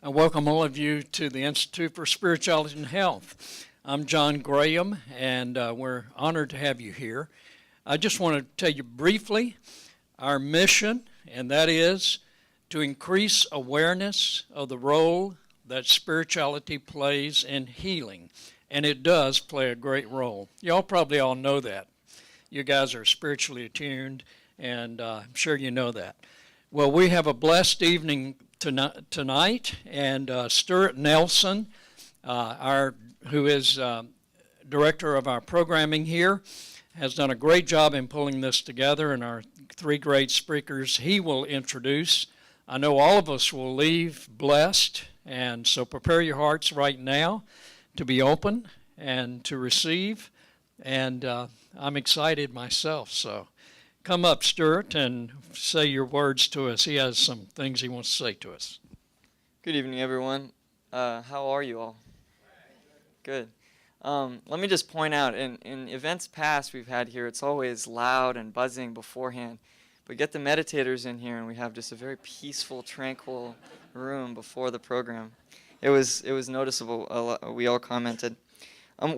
I welcome all of you to the Institute for Spirituality and Health. I'm John Graham, and we're honored to have you here. I just want to tell you briefly our mission, and that is to increase awareness of the role that spirituality plays in healing. And it does play a great role. Y'all probably all know that. You guys are spiritually attuned, and I'm sure you know that. Well, we have a blessed evening tonight, and Stuart Nelson, who is director of our programming here, has done a great job in pulling this together, and our three great speakers he will introduce. I know all of us will leave blessed, and so prepare your hearts right now to be open and to receive, and I'm excited myself, so come up, Stuart, and say your words to us. He has some things he wants to say to us. Good evening, everyone. How are you all? Good. Let me just point out, in events past we've had here, it's always loud and buzzing beforehand. But get the meditators in here, and we have just a very peaceful, tranquil room before the program. It was noticeable. We all commented. I'm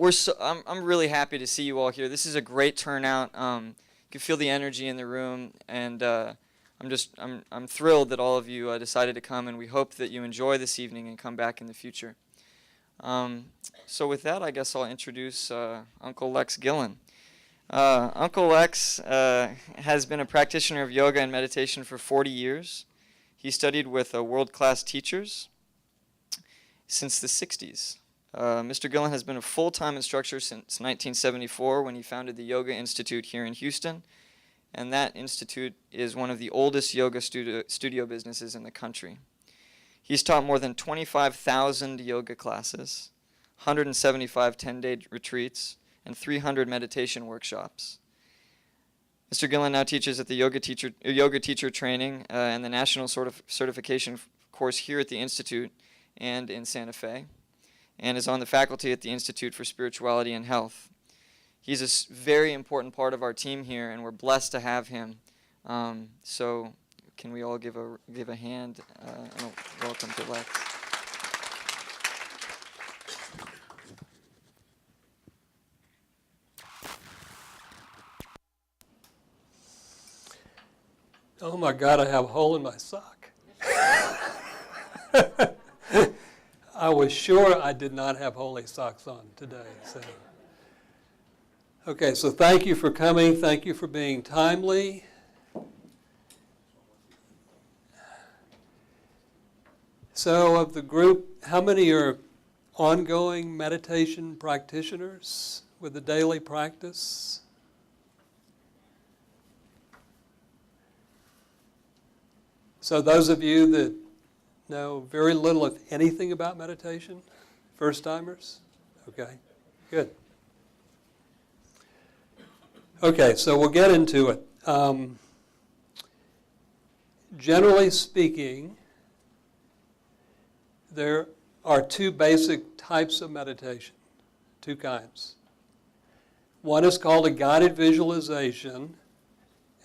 really happy to see you all here. This is a great turnout. You can feel the energy in the room, and I'm thrilled that all of you decided to come, and we hope that you enjoy this evening and come back in the future. So with that, I guess I'll introduce Uncle Lex Gillan. Uncle Lex has been a practitioner of yoga and meditation for 40 years. He studied with world-class teachers since the 60s. Mr. Gillan has been a full-time instructor since 1974 when he founded the Yoga Institute here in Houston, and that institute is one of the oldest yoga studio businesses in the country. He's taught more than 25,000 yoga classes, 175 10-day retreats, and 300 meditation workshops. Mr. Gillan now teaches at the yoga teacher training and the national certification course here at the Institute and in Santa Fe, and is on the faculty at the Institute for Spirituality and Health. He's a very important part of our team here, and we're blessed to have him. So can we all give a hand and a welcome to Lex. Oh my God, I have a hole in my sock. I was sure I did not have holy socks on today. Okay, so thank you for coming. Thank you for being timely. So of the group, how many are ongoing meditation practitioners with a daily practice? So those of you that know very little, if anything, about meditation, first-timers? Okay, good. Okay, so we'll get into it. Generally speaking, there are two basic types of meditation, two kinds. One is called a guided visualization,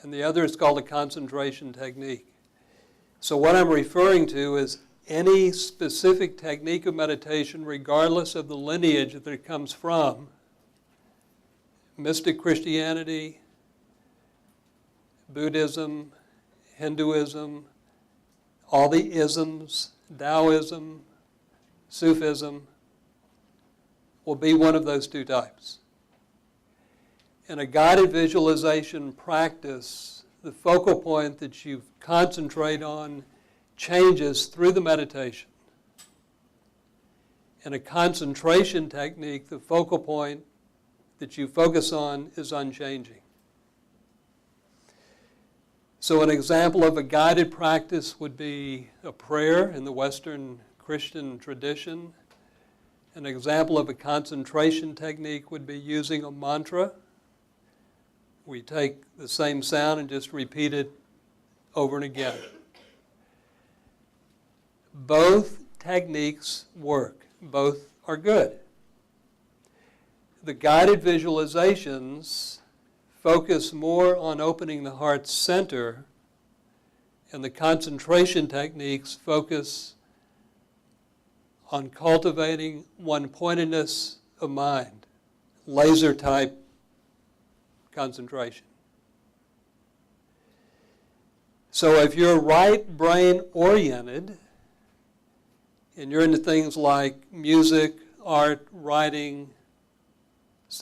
and the other is called a concentration technique. So what I'm referring to is any specific technique of meditation, regardless of the lineage that it comes from, mystic Christianity, Buddhism, Hinduism, all the isms, Taoism, Sufism, will be one of those two types. In a guided visualization practice, the focal point that you concentrate on changes through the meditation. In a concentration technique, the focal point that you focus on is unchanging. So an example of a guided practice would be a prayer in the Western Christian tradition. An example of a concentration technique would be using a mantra. We take the same sound and just repeat it over and again. Both techniques work. Both are good. The guided visualizations focus more on opening the heart center, and the concentration techniques focus on cultivating one-pointedness of mind, laser-type concentration. So if you're right brain oriented, and you're into things like music, art, writing,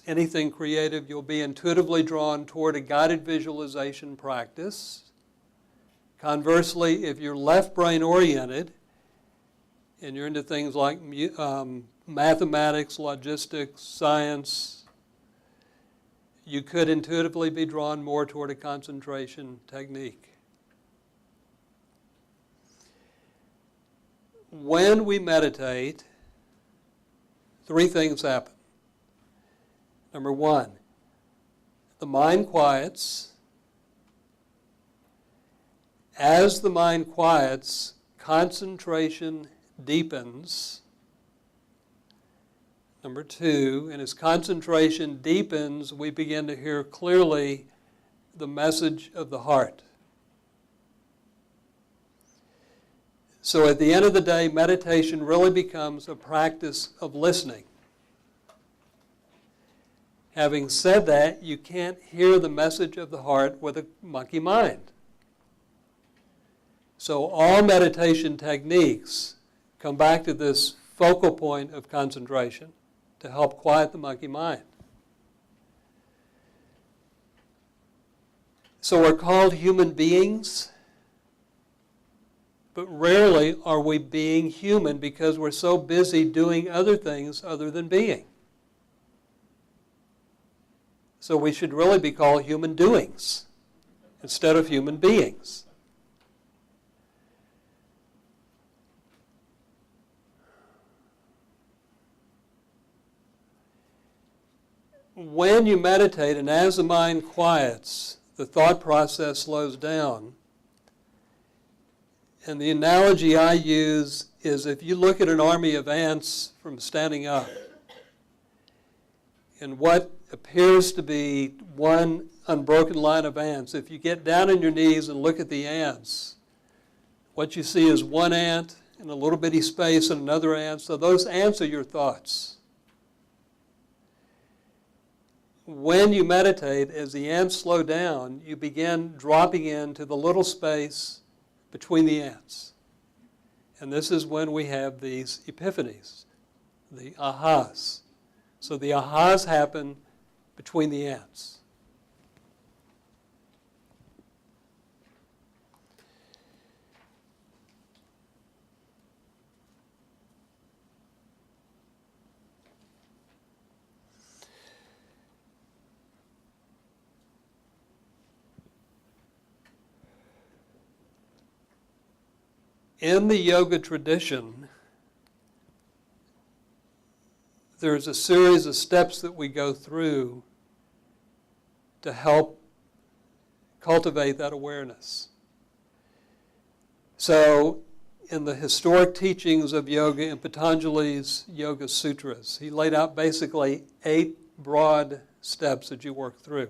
anything creative, you'll be intuitively drawn toward a guided visualization practice. Conversely, if you're left brain oriented, and you're into things like mathematics, logistics, science, you could intuitively be drawn more toward a concentration technique. When we meditate, three things happen. Number one, the mind quiets. As the mind quiets, concentration deepens. Number two, and as concentration deepens, we begin to hear clearly the message of the heart. So at the end of the day, meditation really becomes a practice of listening. Having said that, you can't hear the message of the heart with a monkey mind. So all meditation techniques come back to this focal point of concentration to help quiet the monkey mind. So we're called human beings, but rarely are we being human because we're so busy doing other things other than being. So we should really be called human doings instead of human beings. When you meditate and as the mind quiets, the thought process slows down. And the analogy I use is if you look at an army of ants from standing up, and what appears to be one unbroken line of ants, if you get down on your knees and look at the ants, what you see is one ant in a little bitty space and another ant. So those ants are your thoughts. When you meditate, as the ants slow down, you begin dropping into the little space between the ants. And this is when we have these epiphanies, the ahas. So the ahas happen between the ants. In the yoga tradition, there's a series of steps that we go through to help cultivate that awareness. So, in the historic teachings of yoga in Patanjali's Yoga Sutras, he laid out basically 8 broad steps that you work through.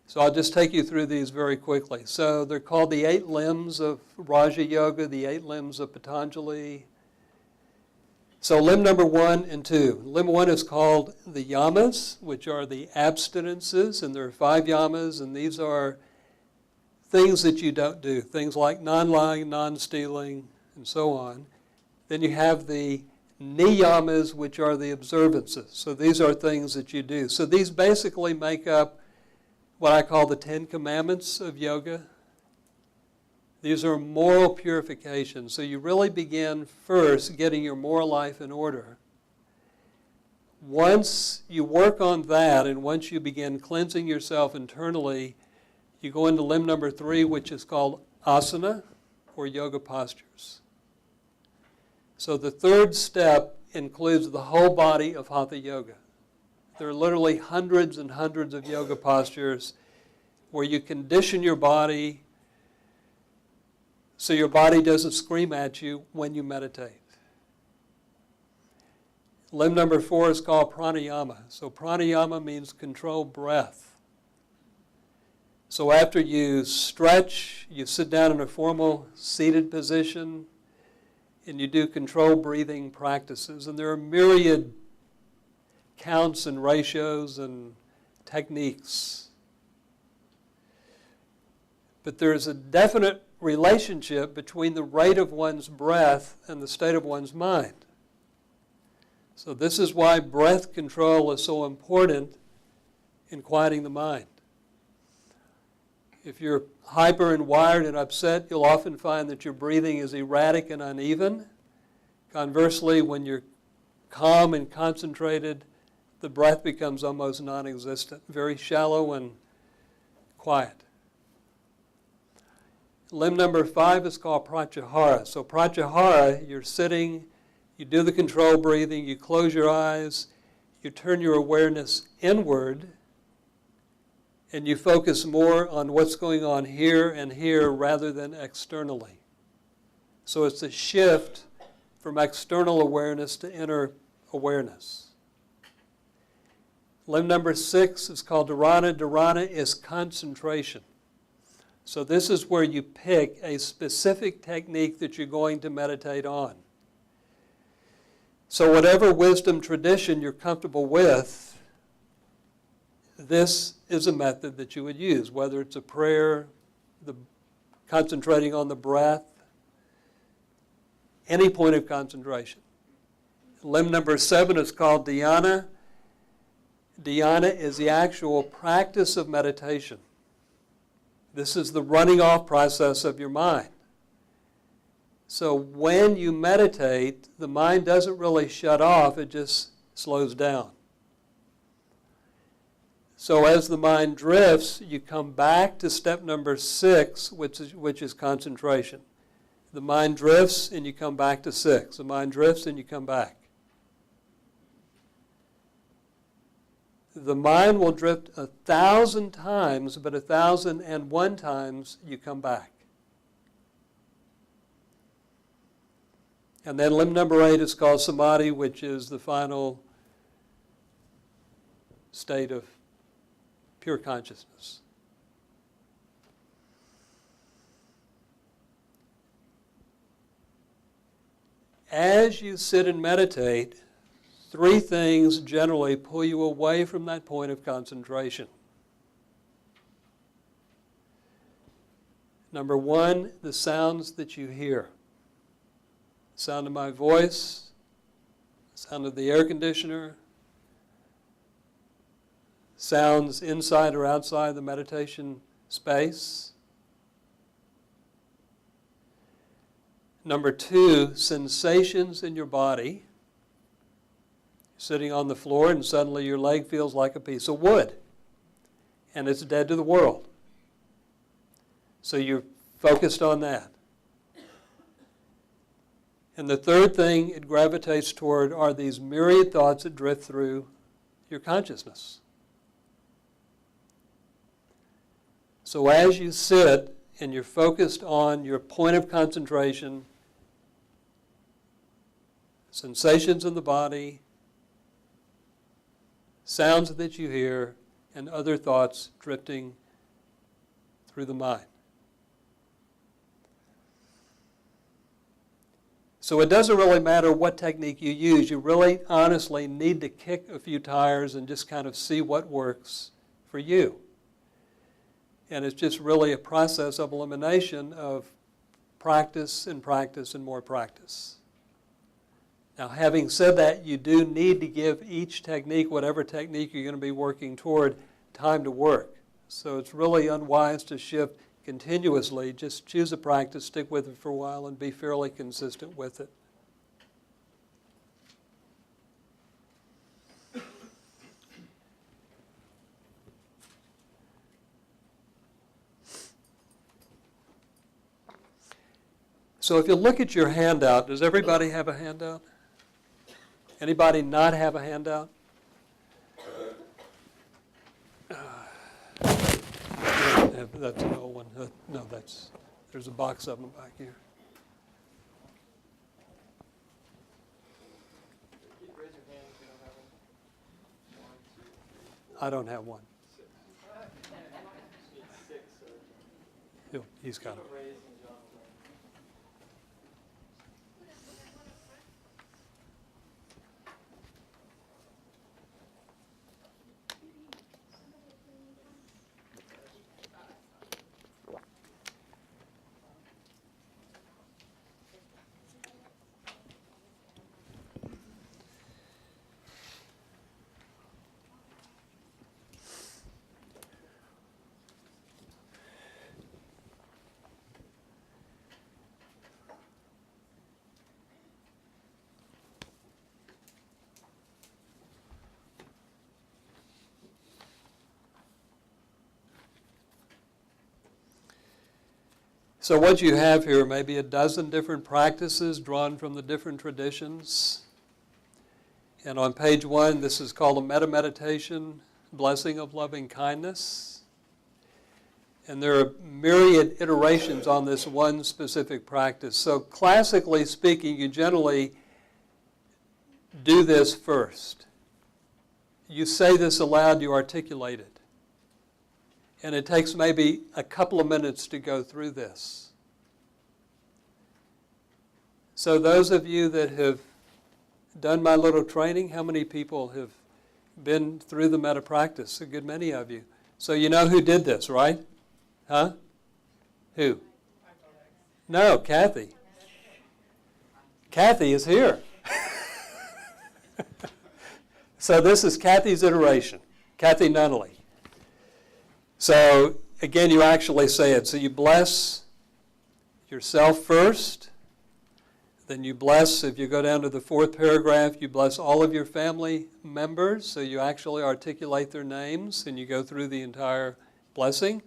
So I'll just take you through these very quickly. So they're called the 8 limbs of Raja Yoga, the 8 limbs of Patanjali. So limb number 1 and 2. Limb 1 is called the yamas, which are the abstinences, and there are 5 yamas, and these are things that you don't do, things like non-lying, non-stealing, and so on. Then you have the niyamas, which are the observances. So these are things that you do. So these basically make up what I call the 10 Commandments of yoga. These are moral purification. So you really begin first getting your moral life in order. Once you work on that and once you begin cleansing yourself internally, you go into limb number 3, which is called asana, or yoga postures. So the third step includes the whole body of hatha yoga. There are literally hundreds and hundreds of yoga postures where you condition your body so your body doesn't scream at you when you meditate. Limb number 4 is called pranayama. So pranayama means controlled breath. So after you stretch, you sit down in a formal seated position, and you do controlled breathing practices. And there are myriad counts and ratios and techniques. But there's a definite relationship between the rate of one's breath and the state of one's mind. So this is why breath control is so important in quieting the mind. If you're hyper and wired and upset, you'll often find that your breathing is erratic and uneven. Conversely, when you're calm and concentrated, the breath becomes almost non-existent, very shallow and quiet. Limb number 5 is called pratyahara. So pratyahara, you're sitting, you do the controlled breathing, you close your eyes, you turn your awareness inward, and you focus more on what's going on here and here rather than externally. So it's a shift from external awareness to inner awareness. Limb number 6 is called dharana. Dharana is concentration. So this is where you pick a specific technique that you're going to meditate on. So whatever wisdom tradition you're comfortable with, this is a method that you would use, whether it's a prayer, concentrating on the breath, any point of concentration. Limb number 7 is called dhyana. Dhyana is the actual practice of meditation. This is the running off process of your mind. So when you meditate, the mind doesn't really shut off, it just slows down. So as the mind drifts, you come back to step number 6, which is concentration. The mind drifts and you come back to 6. The mind drifts and you come back. The mind will drift 1,000 times, but 1,001 times you come back. And then limb number 8 is called samadhi, which is the final state of pure consciousness. As you sit and meditate, 3 things generally pull you away from that point of concentration. Number 1, the sounds that you hear. The sound of my voice, the sound of the air conditioner, sounds inside or outside the meditation space. Number 2, sensations in your body. Sitting on the floor and suddenly your leg feels like a piece of wood and it's dead to the world. So you're focused on that. And the third thing it gravitates toward are these myriad thoughts that drift through your consciousness. So as you sit and you're focused on your point of concentration, sensations in the body, sounds that you hear, and other thoughts drifting through the mind. So it doesn't really matter what technique you use. You really honestly need to kick a few tires and just kind of see what works for you. And it's just really a process of elimination of practice and practice and more practice. Now, having said that, you do need to give each technique, whatever technique you're going to be working toward, time to work. So it's really unwise to shift continuously. Just choose a practice, stick with it for a while, and be fairly consistent with it. So if you look at your handout, does everybody have a handout? Anybody not have a handout? That's an old one. No, there's a box of them back here. I don't have one. He's got it. So what you have here may be a dozen different practices drawn from the different traditions. And on page 1, this is called a metta-meditation, blessing of loving kindness. And there are myriad iterations on this one specific practice. So classically speaking, you generally do this first. You say this aloud, you articulate it. And it takes maybe a couple of minutes to go through this. So those of you that have done my little training, how many people have been through the metta practice? A good many of you. So you know who did this, right? Huh? Who? No, Kathy. Kathy is here. So this is Kathy's iteration, Kathy Nunnally. So again, you actually say it. So you bless yourself first. Then you bless, if you go down to the 4th paragraph, you bless all of your family members. So you actually articulate their names and you go through the entire blessing.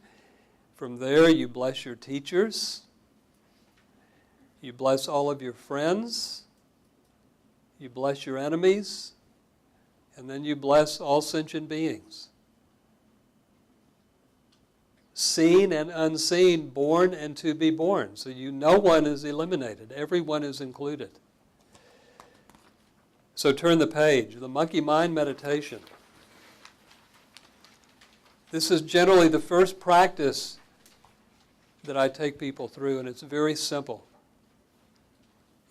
From there, you bless your teachers. You bless all of your friends. You bless your enemies. And then you bless all sentient beings. Seen and unseen, born and to be born. So no one is eliminated. Everyone is included. So turn the page. The monkey mind meditation. This is generally the first practice that I take people through, and it's very simple.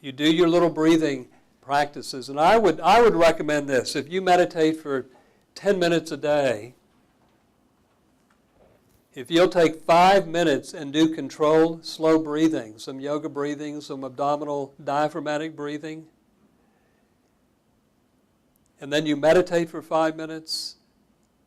You do your little breathing practices, and I would recommend this. If you meditate for 10 minutes a day, if you'll take 5 minutes and do controlled, slow breathing, some yoga breathing, some abdominal diaphragmatic breathing, and then you meditate for 5 minutes,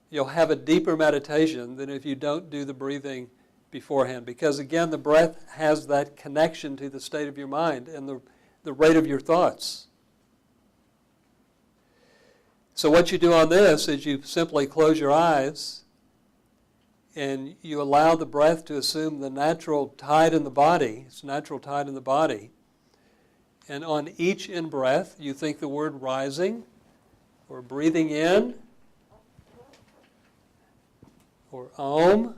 you'll have a deeper meditation than if you don't do the breathing beforehand. Because again, the breath has that connection to the state of your mind and the rate of your thoughts. So what you do on this is you simply close your eyes and you allow the breath to assume the natural tide in the body. It's natural tide in the body. And on each in-breath, you think the word rising, or breathing in, or Om.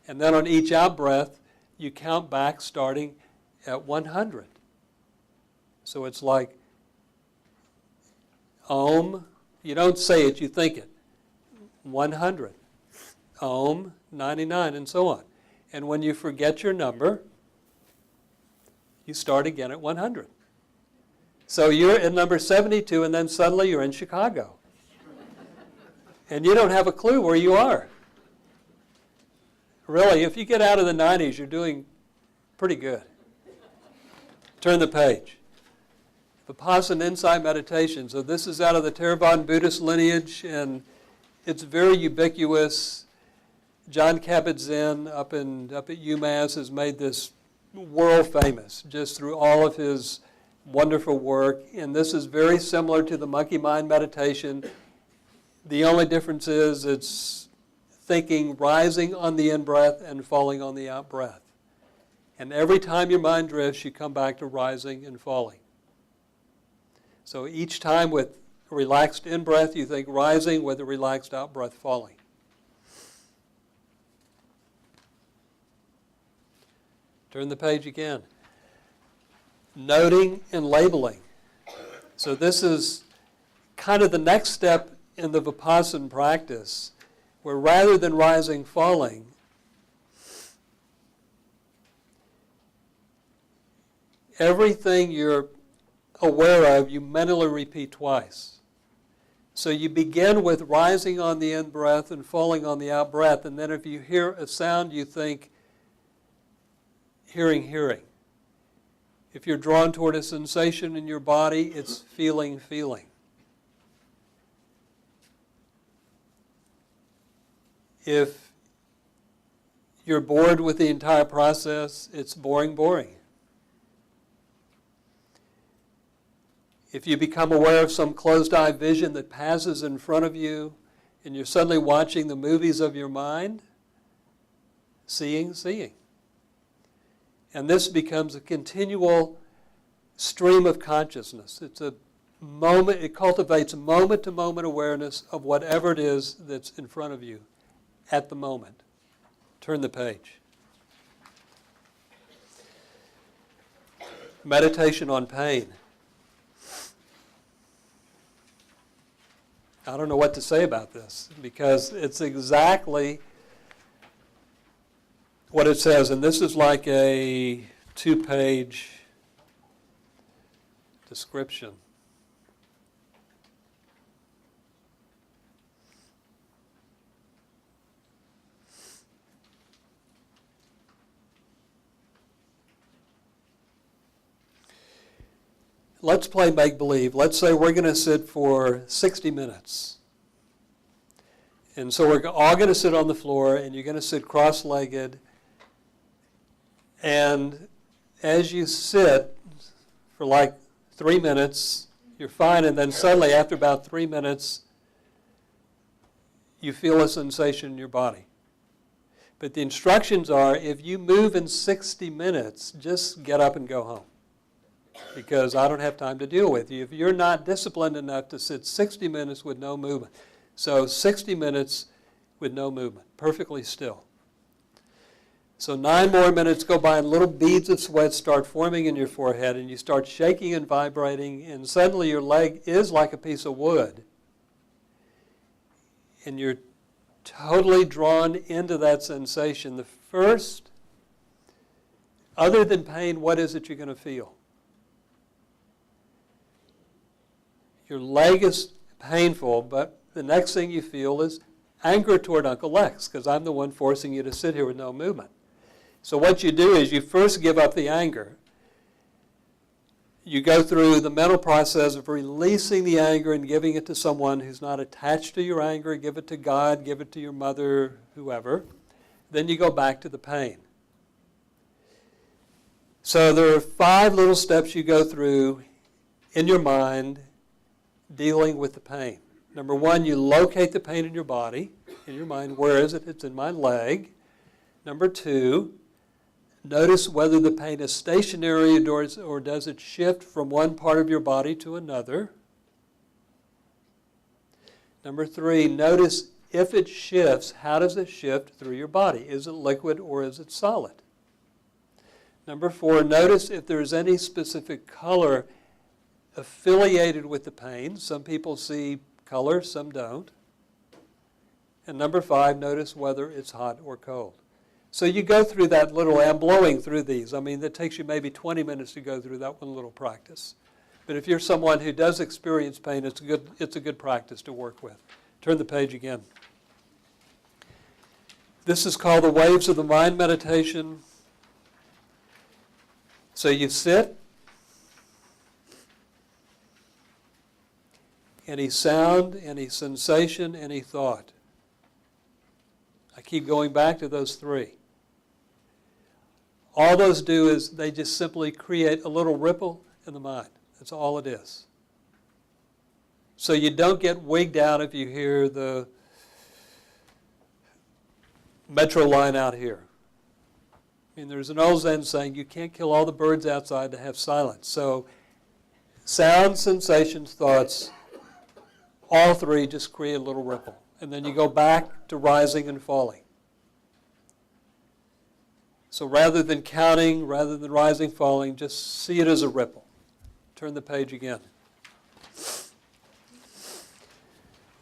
And then on each out-breath, you count back starting at 100. So it's like Om. You don't say it, you think it. 100. Om, 99, and so on. And when you forget your number, you start again at 100. So you're at number 72, and then suddenly you're in Chicago. And you don't have a clue where you are. Really, if you get out of the 90s, you're doing pretty good. Turn the page. Vipassana Insight Meditation. So this is out of the Theravada Buddhist lineage, and it's very ubiquitous. John Kabat-Zinn up at UMass has made this world famous just through all of his wonderful work. And this is very similar to the monkey mind meditation. The only difference is it's thinking rising on the in-breath and falling on the out-breath. And every time your mind drifts, you come back to rising and falling. So each time with a relaxed in-breath, you think rising, with a relaxed out-breath, falling. Turn the page again. Noting and labeling. So this is kind of the next step in the Vipassana practice, where rather than rising, falling, everything you're aware of, you mentally repeat twice. So you begin with rising on the in-breath and falling on the out-breath, and then if you hear a sound, you think hearing. If you're drawn toward a sensation in your body, it's feeling. If you're bored with the entire process, it's boring. If you become aware of some closed-eye vision that passes in front of you and you're suddenly watching the movies of your mind, seeing. And this becomes a continual stream of consciousness. It's a moment, it cultivates moment-to-moment awareness of whatever it is that's in front of you at the moment. Turn the page. Meditation on pain. I don't know what to say about this because it's exactly what it says, and this is like a 2-page description. Let's play make-believe. Let's say we're going to sit for 60 minutes. And so we're all going to sit on the floor, and you're going to sit cross-legged. And as you sit for like 3 minutes, you're fine, and then suddenly after about 3 minutes, you feel a sensation in your body. But the instructions are, if you move in 60 minutes, just get up and go home. Because I don't have time to deal with you. If you're not disciplined enough to sit 60 minutes with no movement. So 60 minutes with no movement, perfectly still. So 9 more minutes go by and little beads of sweat start forming in your forehead and you start shaking and vibrating and suddenly your leg is like a piece of wood. And you're totally drawn into that sensation. The first, other than pain, what is it you're going to feel? Your leg is painful, but the next thing you feel is anger toward Uncle Lex, because I'm the one forcing you to sit here with no movement. So what you do is you first give up the anger. You go through the mental process of releasing the anger and giving it to someone who's not attached to your anger. Give it to God, give it to your mother, whoever. Then you go back to the pain. So there are 5 little steps you go through in your mind dealing with the pain. Number 1, you locate the pain in your body, in your mind. Where is it? It's in my leg. Number 2, notice whether the pain is stationary or does it shift from one part of your body to another. Number 3, notice if it shifts, how does it shift through your body? Is it liquid or is it solid? Number 4, notice if there's any specific color affiliated with the pain. Some people see color, some don't. And number 5, notice whether it's hot or cold. So you go through that little, I'm blowing through these. I mean, it takes you maybe 20 minutes to go through that one little practice. But if you're someone who does experience pain, it's a good practice to work with. Turn the page again. This is called the Waves of the Mind meditation. So you sit. Any sound, any sensation, any thought. I keep going back to those 3. All those do is they just simply create a little ripple in the mind. That's all it is. So you don't get wigged out if you hear the metro line out here. I mean, there's an old Zen saying, you can't kill all the birds outside to have silence. So sound, sensations, thoughts, all 3 just create a little ripple. And then you go back to rising and falling. So rather than counting, rather than rising, falling, just see it as a ripple. Turn the page again.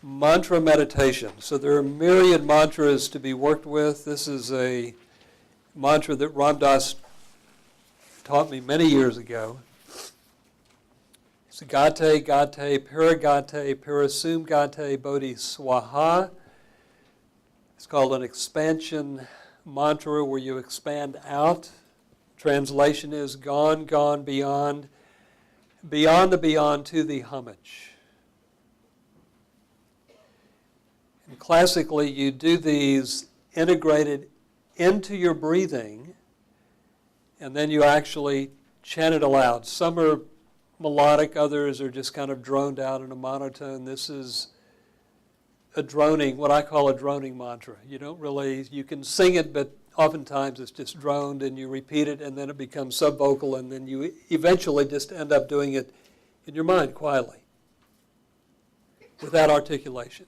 Mantra meditation. So there are myriad mantras to be worked with. This is a mantra that Ram Dass taught me many years ago. It's Gate, Gate, Paragate, Parasum Gate, Bodhi Swaha. It's called an expansion mantra where you expand out. Translation is gone, gone, beyond, beyond the beyond to the homage. And classically, you do these integrated into your breathing, and then you actually chant it aloud. Some are melodic, others are just kind of droned out in a monotone. This is a droning, what I call a droning mantra. You don't really, you can sing it, but oftentimes it's just droned and you repeat it and then it becomes subvocal and then you eventually just end up doing it in your mind quietly without articulation.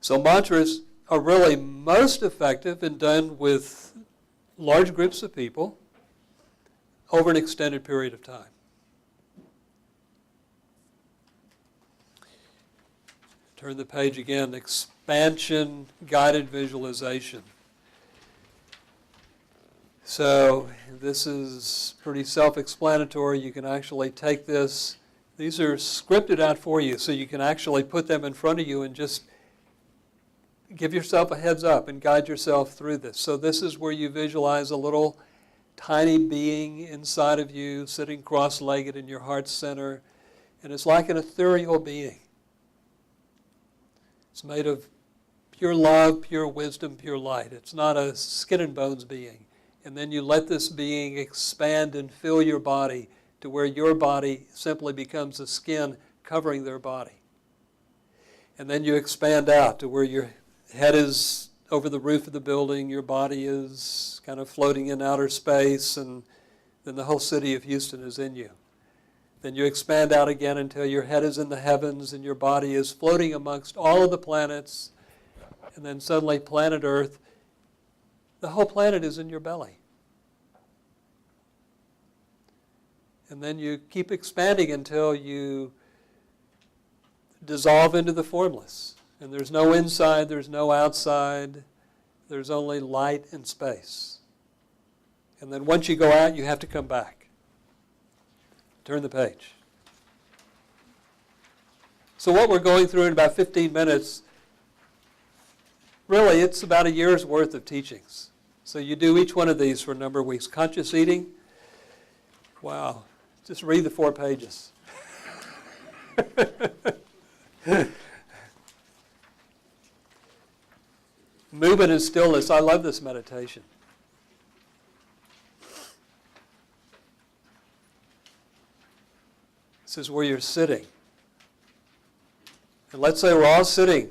So mantras are really most effective and done with large groups of people over an extended period of time. Turn the page again, expansion guided visualization. So this is pretty self-explanatory. You can actually take this. These are scripted out for you, so you can actually put them in front of you and just give yourself a heads up and guide yourself through this. So this is where you visualize a little tiny being inside of you sitting cross-legged in your heart center. And it's like an ethereal being. It's made of pure love, pure wisdom, pure light. It's not a skin and bones being. And then you let this being expand and fill your body to where your body simply becomes the skin covering their body. And then you expand out to where your head is over the roof of the building, your body is kind of floating in outer space, and then the whole city of Houston is in you. Then you expand out again until your head is in the heavens and your body is floating amongst all of the planets, and then suddenly planet Earth, the whole planet is in your belly. And then you keep expanding until you dissolve into the formless. And there's no inside, there's no outside, there's only light and space. And then once you go out, you have to come back. Turn the page. So what we're going through in about 15 minutes, really it's about a year's worth of teachings. So you do each one of these for a number of weeks. Conscious eating, wow, just read the 4 pages. Movement and stillness. I love this meditation. This is where you're sitting. And let's say we're all sitting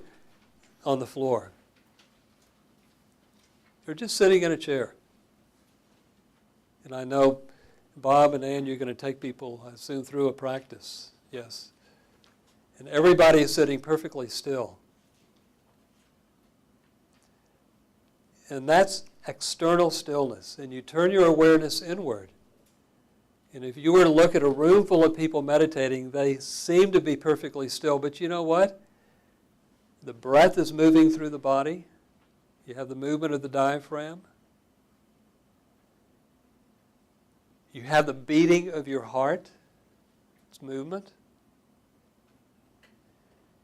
on the floor. You're just sitting in a chair. And I know, Bob and Ann, you're going to take people, I assume, through a practice. Yes. And everybody is sitting perfectly still. And that's external stillness. And you turn your awareness inward. And if you were to look at a room full of people meditating, they seem to be perfectly still. But you know what? The breath is moving through the body. You have the movement of the diaphragm. You have the beating of your heart. It's movement.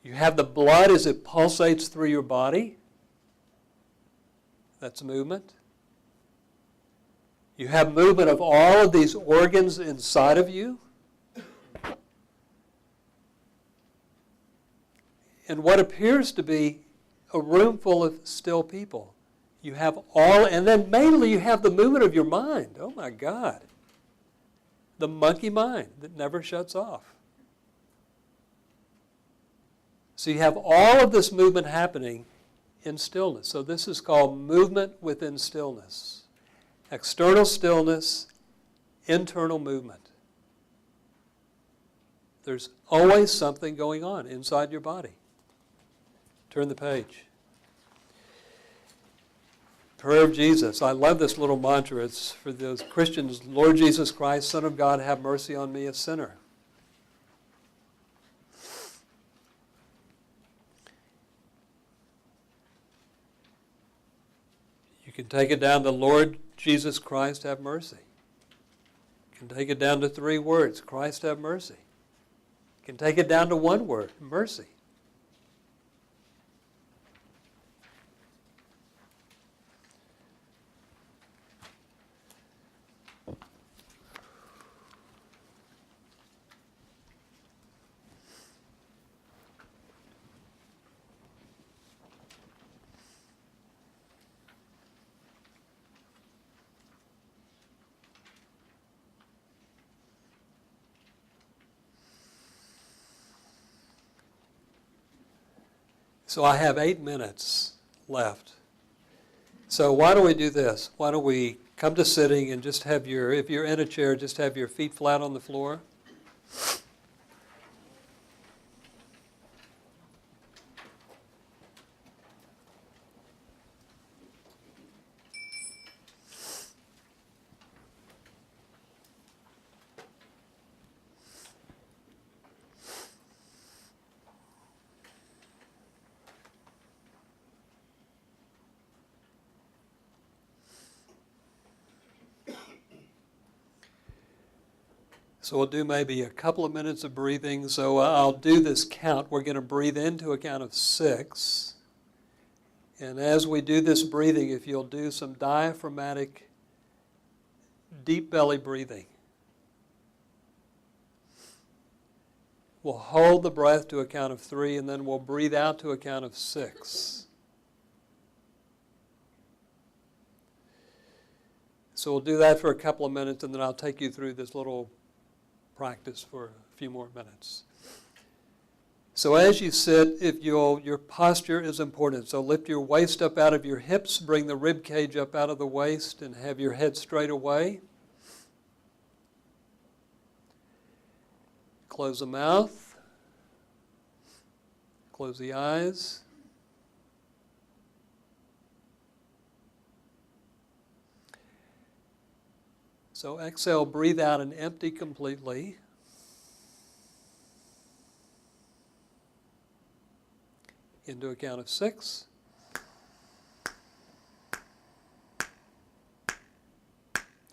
You have the blood as it pulsates through your body. That's movement. You have movement of all of these organs inside of you. And what appears to be a room full of still people. You have all, and then mainly you have the movement of your mind. Oh my God. The monkey mind that never shuts off. So you have all of this movement happening in stillness. So this is called movement within stillness. External stillness, internal movement. There's always something going on inside your body. Turn the page. Prayer of Jesus. I love this little mantra. It's for those Christians. Lord Jesus Christ, Son of God, have mercy on me, a sinner. You can take it down to Lord Jesus Christ, have mercy. You can take it down to 3 words, Christ have mercy. You can take it down to 1 word, mercy. So I have 8 minutes left. So why don't we do this? Why don't we come to sitting and just have your, if you're in a chair, just have your feet flat on the floor. So we'll do maybe a couple of minutes of breathing. So I'll do this count. We're going to breathe into a count of 6. And as we do this breathing, if you'll do some diaphragmatic, deep belly breathing. We'll hold the breath to a count of 3, and then we'll breathe out to a count of 6. So we'll do that for a couple of minutes, and then I'll take you through this little practice for a few more minutes. So as you sit, your posture is important. So lift your waist up out of your hips, bring the rib cage up out of the waist, and have your head straight away. Close the mouth. Close the eyes. So exhale, breathe out and empty completely. Into a count of 6.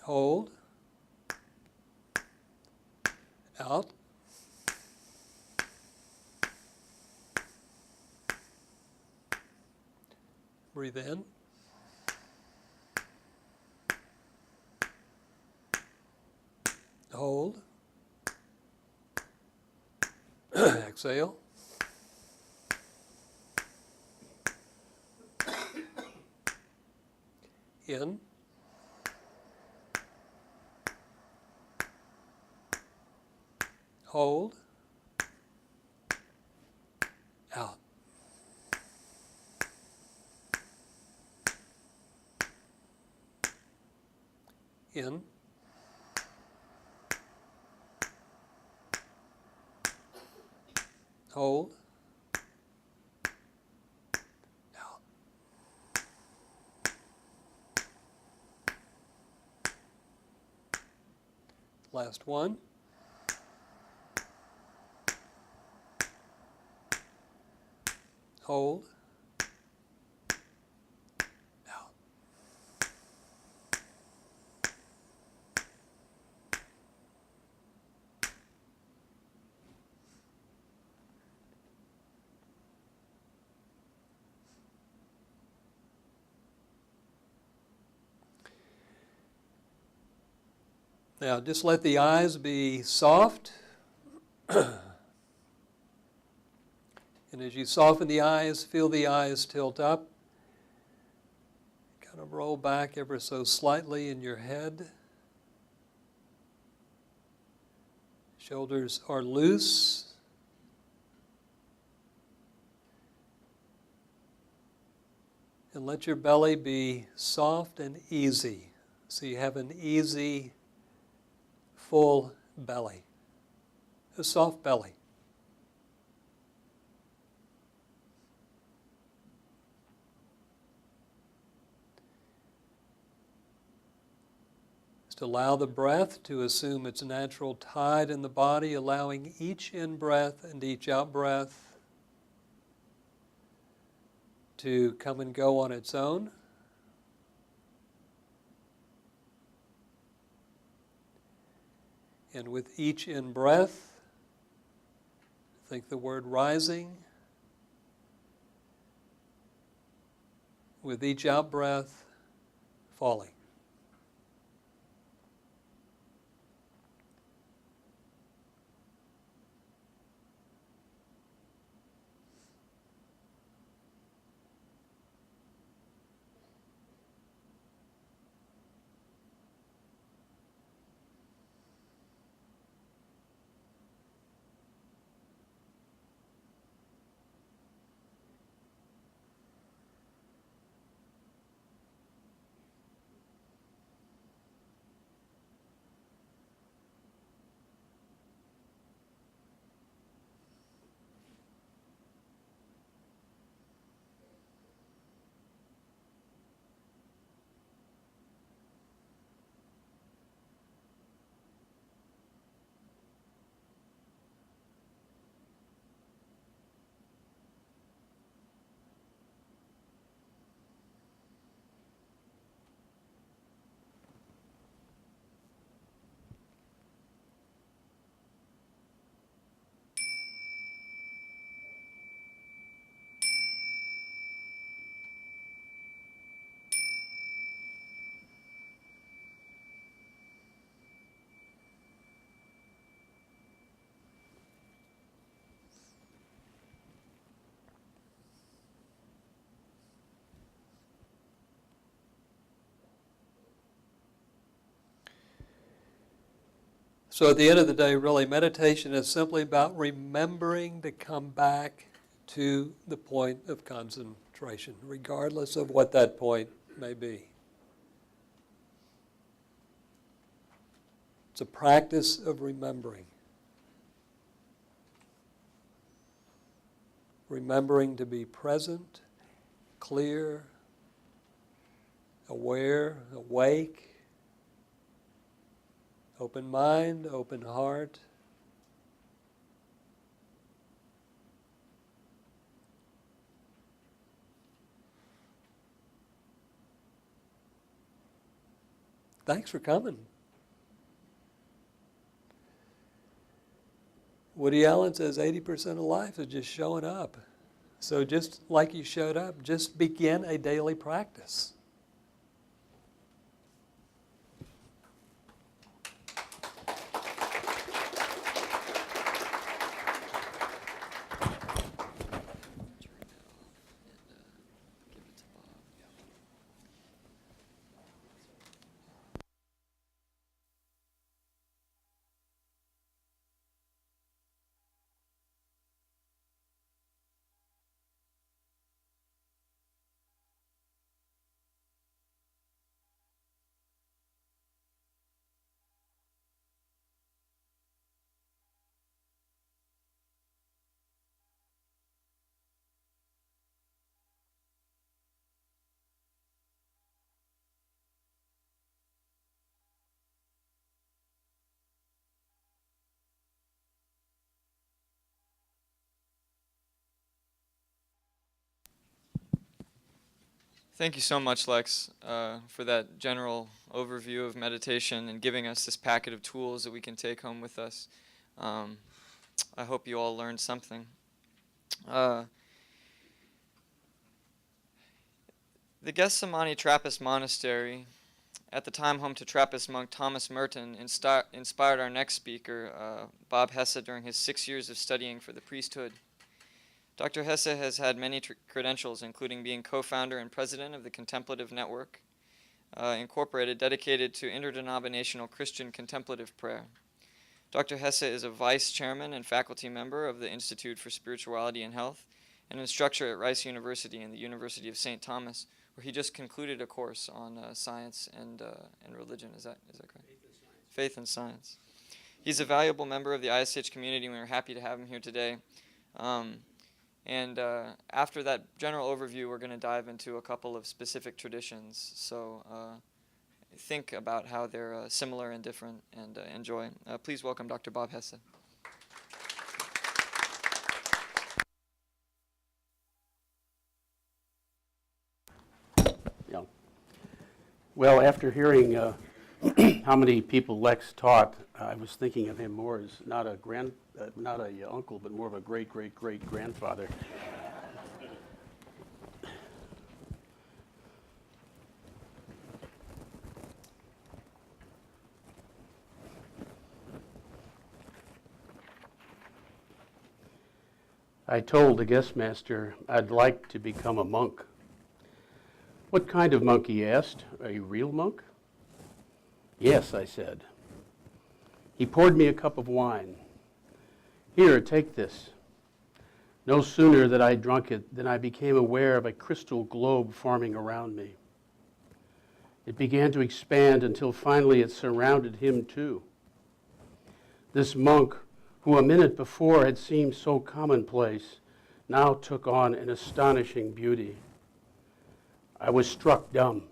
Hold. Out. Breathe in. Hold. Exhale. In. Hold. Out. In. Hold. Out. Last one. Hold. Out. Now just let the eyes be soft. And as you soften the eyes, feel the eyes tilt up. Kind of roll back ever so slightly in your head. Shoulders are loose. And let your belly be soft and easy. So you have an easy, full belly. A soft belly. Just allow the breath to assume its natural tide in the body, allowing each in-breath and each out-breath to come and go on its own. And with each in-breath, think the word rising. With each out-breath, falling. So at the end of the day, really, meditation is simply about remembering to come back to the point of concentration, regardless of what that point may be. It's a practice of remembering. Remembering to be present, clear, aware, awake, open mind, open heart. Thanks for coming. Woody Allen says 80% of life is just showing up. So just like you showed up, just begin a daily practice. Thank you so much, Lex, for that general overview of meditation and giving us this packet of tools that we can take home with us. I hope you all learned something. The Gethsemane Trappist Monastery, at the time home to Trappist monk Thomas Merton, inspired our next speaker, Bob Hesse, during his 6 years of studying for the priesthood. Dr. Hesse has had many credentials, including being co-founder and president of the Contemplative Network, Incorporated, dedicated to interdenominational Christian contemplative prayer. Dr. Hesse is a vice chairman and faculty member of the Institute for Spirituality and Health, and an instructor at Rice University and the University of St. Thomas, where he just concluded a course on science and religion. Is that correct? Faith and science. He's a valuable member of the ISH community, and we're happy to have him here today. And after that general overview, we're going to dive into a couple of specific traditions. So think about how they're similar and different, and enjoy. Please welcome Dr. Bob Hesse. Yeah. Well, after hearing how many people Lex taught, I was thinking of him more as not a uncle, but more of a great-great-great-grandfather. I told the guest master I'd like to become a monk. What kind of monk, he asked. A real monk? Yes, I said. He poured me a cup of wine. Here, take this. No sooner that I drunk it than I became aware of a crystal globe forming around me. It began to expand until finally it surrounded him too. This monk, who a minute before had seemed so commonplace, now took on an astonishing beauty. I was struck dumb.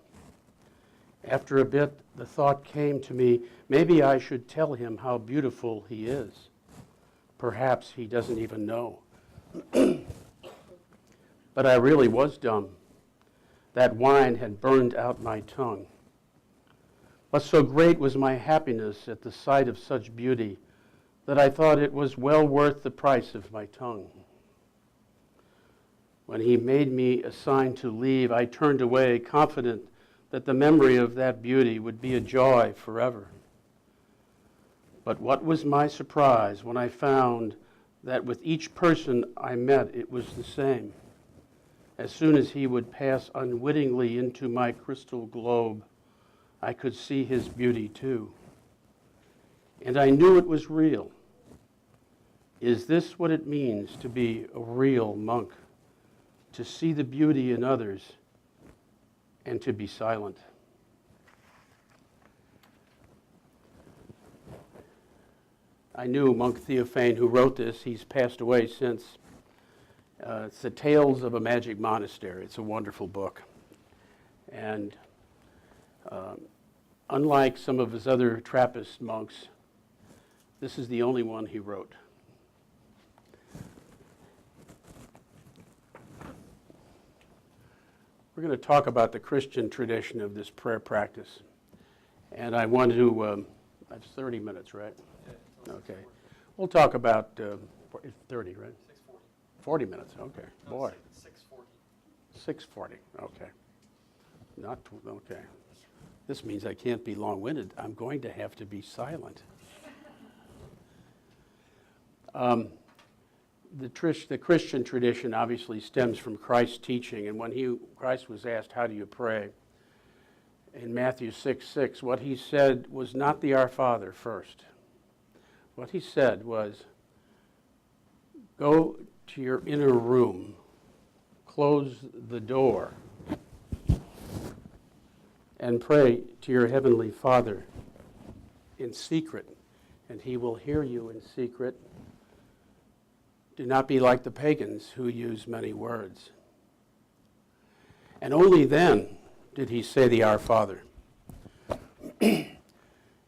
After a bit, the thought came to me, maybe I should tell him how beautiful he is. Perhaps he doesn't even know. But I really was dumb. That wine had burned out my tongue. But so great was my happiness at the sight of such beauty that I thought it was well worth the price of my tongue. When he made me a sign to leave, I turned away, confident that the memory of that beauty would be a joy forever. But what was my surprise when I found that with each person I met, it was the same. As soon as he would pass unwittingly into my crystal globe, I could see his beauty too. and I knew it was real. Is this what it means to be a real monk? To see the beauty in others and to be silent? I knew Monk Theophane, who wrote this. He's passed away since. It's the Tales of a Magic Monastery. It's a wonderful book. And unlike some of his other Trappist monks, this is the only one he wrote. We're going to talk about the Christian tradition of this prayer practice. And I want to, that's 30 minutes, right? Okay. We'll talk about 30, right? 40 minutes, okay. Boy. 6:40, okay. Okay. This means I can't be long-winded. I'm going to have to be silent. The Christian tradition obviously stems from Christ's teaching, and when Christ was asked, how do you pray? In Matthew 6:6, what he said was not the Our Father first. What he said was, go to your inner room, close the door, and pray to your heavenly Father in secret, and he will hear you in secret. Do not be like the pagans who use many words. And only then did he say the Our Father.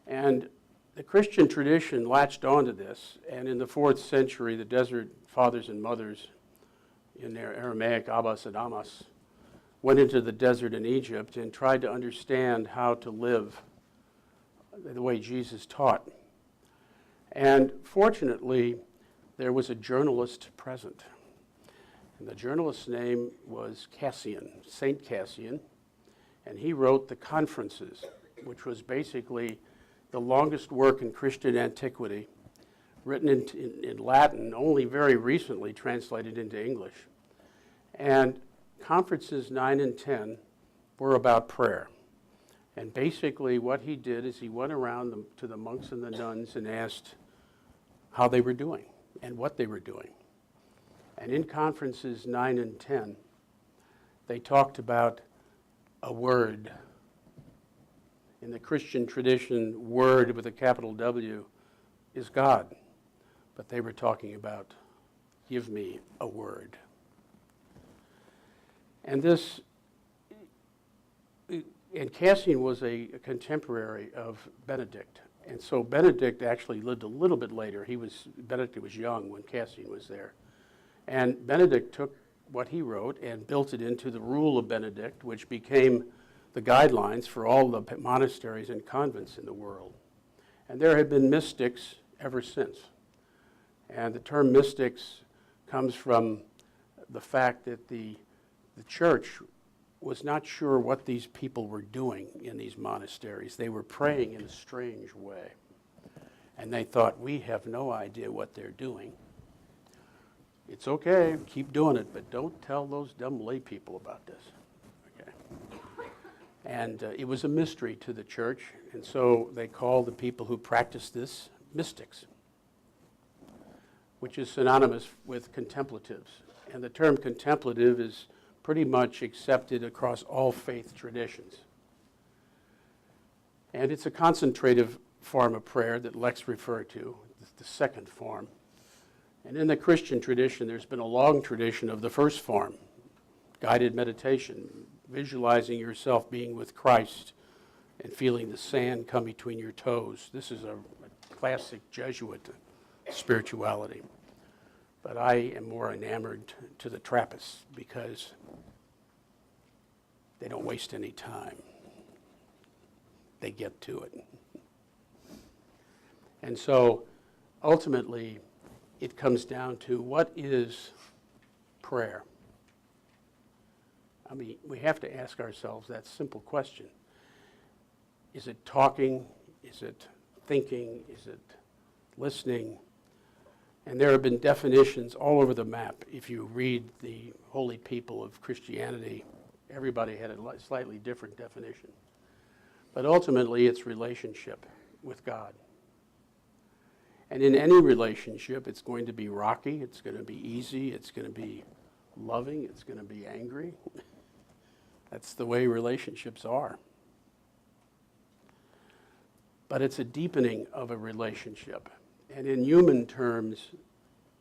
And the Christian tradition latched onto this, and in the 4th century, the desert fathers and mothers, in their Aramaic, Abbas and Amas, went into the desert in Egypt and tried to understand how to live the way Jesus taught. And fortunately, there was a journalist present. And the journalist's name was Cassian, Saint Cassian, and he wrote the Conferences, which was basically the longest work in Christian antiquity, written in Latin, only very recently translated into English. And Conferences 9 and 10 were about prayer. And basically what he did is he went around to the monks and the nuns and asked how they were doing and what they were doing. And in Conferences 9 and 10, they talked about a word. In the Christian tradition, word with a capital W is God. But they were talking about, give me a word. And Cassian was a contemporary of Benedict. And so Benedict actually lived a little bit later. Benedict was young when Cassian was there. And Benedict took what he wrote and built it into the Rule of Benedict, which became the guidelines for all the monasteries and convents in the world. And there have been mystics ever since. And the term mystics comes from the fact that the church was not sure what these people were doing in these monasteries. They were praying in a strange way. And they thought, we have no idea what they're doing. It's okay, keep doing it, but don't tell those dumb lay people about this. Okay. And it was a mystery to the church, and so they called the people who practiced this mystics, which is synonymous with contemplatives. And the term contemplative is pretty much accepted across all faith traditions. And it's a concentrative form of prayer that Lex referred to, the second form. And in the Christian tradition, there's been a long tradition of the first form, guided meditation, visualizing yourself being with Christ and feeling the sand come between your toes. This is a classic Jesuit spirituality. But I am more enamored to the Trappists because they don't waste any time. They get to it. And so ultimately, it comes down to what is prayer? I mean, we have to ask ourselves that simple question. Is it talking? Is it thinking? Is it listening? And there have been definitions all over the map. If you read the holy people of Christianity, everybody had a slightly different definition. But ultimately, it's relationship with God. And in any relationship, it's going to be rocky, it's going to be easy, it's going to be loving, it's going to be angry. That's the way relationships are. But it's a deepening of a relationship. And in human terms,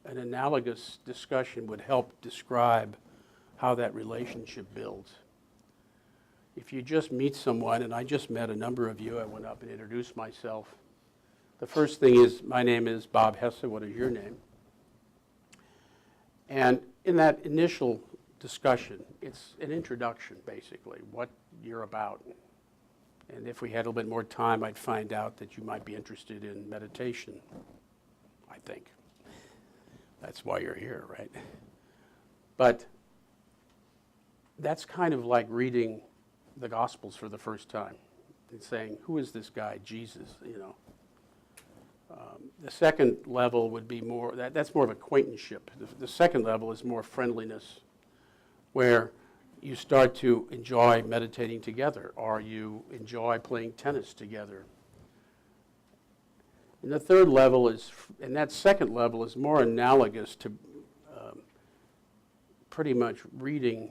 an analogous discussion would help describe how that relationship builds. If you just meet someone, and I just met a number of you, I went up and introduced myself. The first thing is, my name is Bob Hesse, what is your name? And in that initial discussion, it's an introduction, basically, what you're about. And if we had a little bit more time, I'd find out that you might be interested in meditation, I think. That's why you're here, right? But that's kind of like reading the Gospels for the first time and saying, who is this guy, Jesus, you know? The second level would be more, that's more of acquaintanceship. The second level is more friendliness, where you start to enjoy meditating together, or you enjoy playing tennis together. And the third level is, and that second level is more analogous to pretty much reading,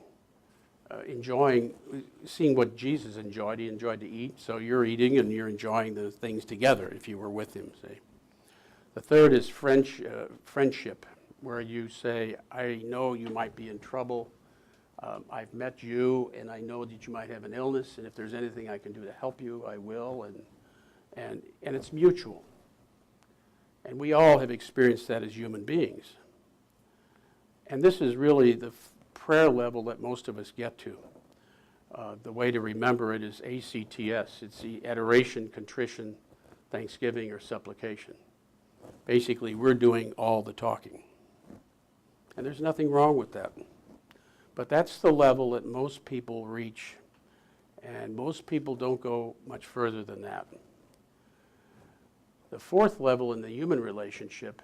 enjoying, seeing what Jesus enjoyed. He enjoyed to eat, so you're eating and you're enjoying the things together if you were with him, say. The third is friendship, where you say, I know you might be in trouble. I've met you, and I know that you might have an illness, and if there's anything I can do to help you, I will, and it's mutual. And we all have experienced that as human beings. And this is really the prayer level that most of us get to. The way to remember it is ACTS. It's the adoration, contrition, thanksgiving, or supplication. Basically, we're doing all the talking. And there's nothing wrong with that. But that's the level that most people reach, and most people don't go much further than that. The fourth level in the human relationship,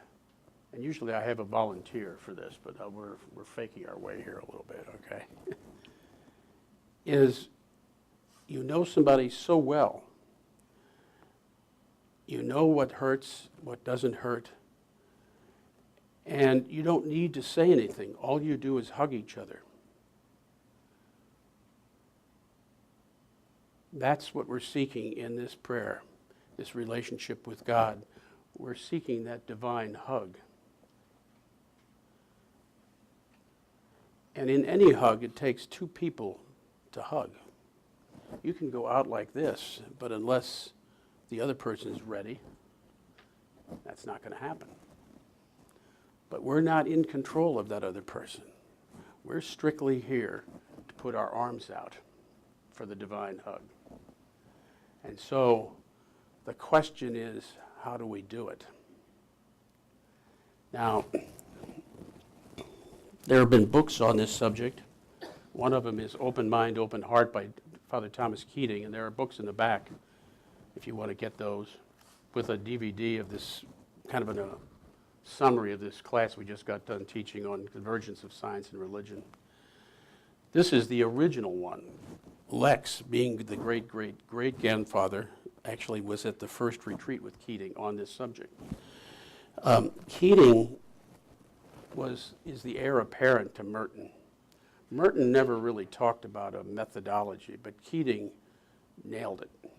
and usually I have a volunteer for this, but we're faking our way here a little bit, okay? Is you know somebody so well. You know what hurts, what doesn't hurt, and you don't need to say anything. All you do is hug each other. That's what we're seeking in this prayer, this relationship with God. We're seeking that divine hug. And in any hug, it takes two people to hug. You can go out like this, but unless the other person is ready, that's not going to happen. But we're not in control of that other person. We're strictly here to put our arms out for the divine hug. And so the question is, how do we do it? Now, there have been books on this subject. One of them is Open Mind, Open Heart by Father Thomas Keating, and there are books in the back, if you want to get those, with a DVD of this, kind of a summary of this class we just got done teaching on convergence of science and religion. This is the original one. Lex, being the great-great-great-grandfather, actually was at the first retreat with Keating on this subject. Keating is the heir apparent to Merton. Merton never really talked about a methodology, but Keating nailed it.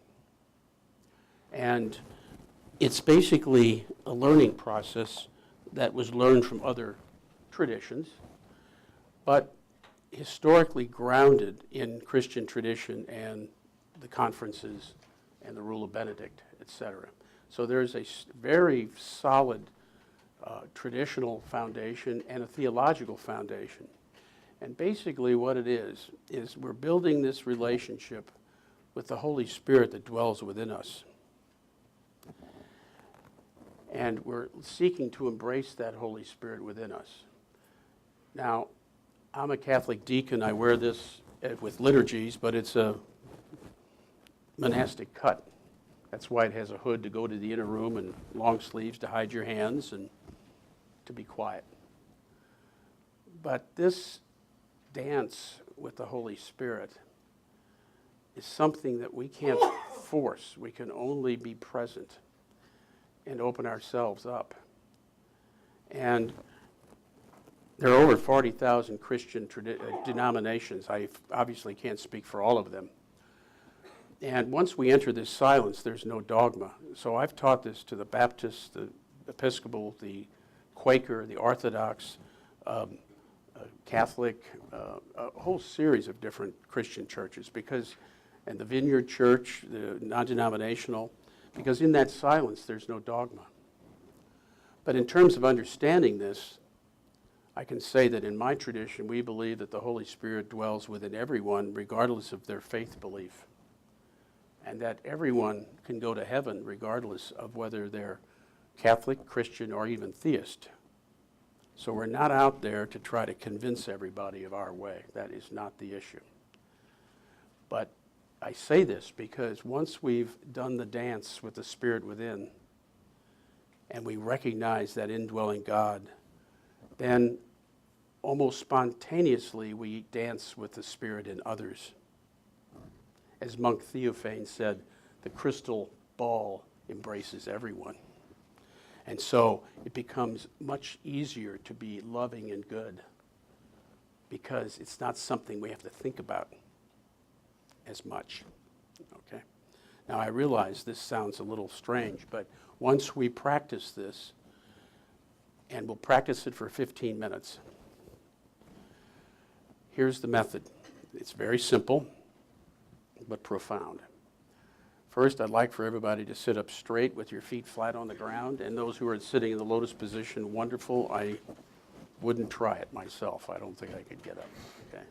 And it's basically a learning process that was learned from other traditions, but historically grounded in Christian tradition and the conferences and the Rule of Benedict, etc. So there's a very solid traditional foundation and a theological foundation. And basically what it is we're building this relationship with the Holy Spirit that dwells within us. And we're seeking to embrace that Holy Spirit within us. Now, I'm a Catholic deacon. I wear this with liturgies, but it's a monastic cut. That's why it has a hood to go to the inner room and long sleeves to hide your hands and to be quiet. But this dance with the Holy Spirit is something that we can't force. We can only be present. and open ourselves up. And there are over 40,000 Christian denominations. I obviously can't speak for all of them. And once we enter this silence, there's no dogma. So I've taught this to the Baptists, the Episcopal, the Quaker, the Orthodox, Catholic, a whole series of different Christian churches, and the Vineyard Church, the non-denominational, because in that silence there's no dogma. But in terms of understanding this, I can say that in my tradition we believe that the Holy Spirit dwells within everyone regardless of their faith belief, and that everyone can go to heaven regardless of whether they're Catholic, Christian, or even theist. So we're not out there to try to convince everybody of our way. That is not the issue. But I say this because once we've done the dance with the Spirit within, and we recognize that indwelling God, then almost spontaneously we dance with the Spirit in others. As Monk Theophane said, the crystal ball embraces everyone. And so it becomes much easier to be loving and good because it's not something we have to think about as much. Okay? Now I realize this sounds a little strange, but once we practice this, and we'll practice it for 15 minutes, here's the method. It's very simple, but profound. First, I'd like for everybody to sit up straight with your feet flat on the ground, and those who are sitting in the lotus position, wonderful. I wouldn't try it myself. I don't think I could get up. Okay.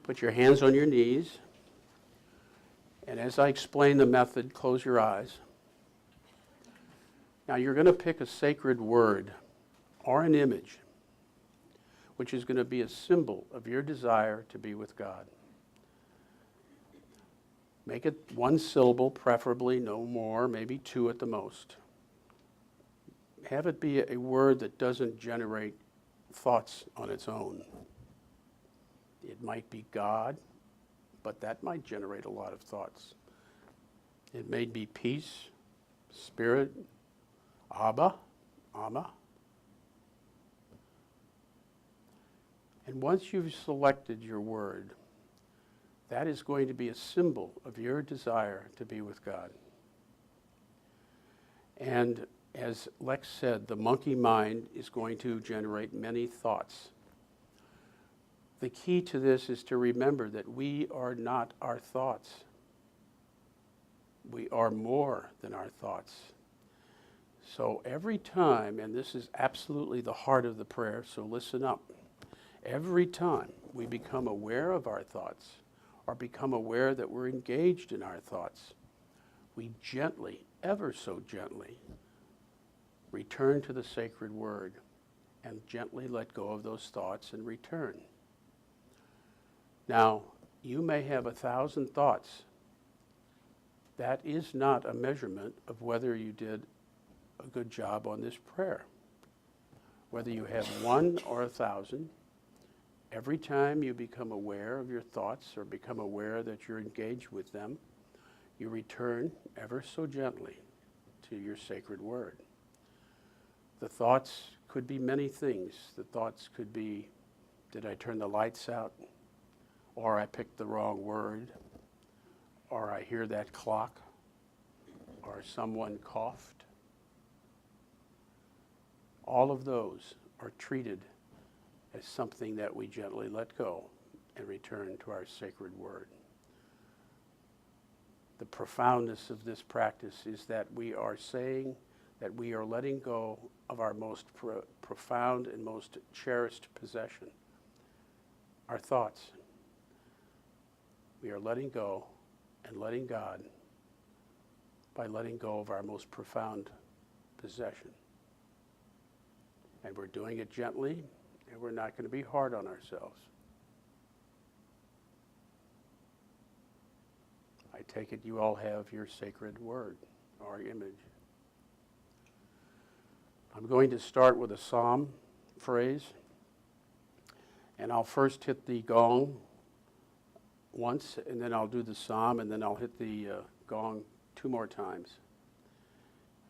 Put your hands on your knees, and as I explain the method, close your eyes. Now you're going to pick a sacred word or an image, which is going to be a symbol of your desire to be with God. Make it one syllable, preferably no more, maybe two at the most. Have it be a word that doesn't generate thoughts on its own. It might be God, but that might generate a lot of thoughts. It may be peace, spirit, Abba, Amma. And once you've selected your word, that is going to be a symbol of your desire to be with God. And as Lex said, the monkey mind is going to generate many thoughts. The key to this is to remember that we are not our thoughts. We are more than our thoughts. So every time, and this is absolutely the heart of the prayer, so listen up. Every time we become aware of our thoughts, or become aware that we're engaged in our thoughts, we gently, ever so gently, return to the sacred word and gently let go of those thoughts and return. Now, you may have 1,000 thoughts. That is not a measurement of whether you did a good job on this prayer. Whether you have 1 or 1,000, every time you become aware of your thoughts or become aware that you're engaged with them, you return ever so gently to your sacred word. The thoughts could be many things. The thoughts could be, did I turn the lights out? Or I picked the wrong word? Or I hear that clock? Or someone coughed? All of those are treated as something that we gently let go and return to our sacred word. The profoundness of this practice is that we are saying that we are letting go of our most profound and most cherished possession, our thoughts. We are letting go and letting God by letting go of our most profound possession. And we're doing it gently, and we're not going to be hard on ourselves. I take it you all have your sacred word or image. I'm going to start with a psalm phrase, and I'll first hit the gong once, and then I'll do the psalm, and then I'll hit the gong 2 more times.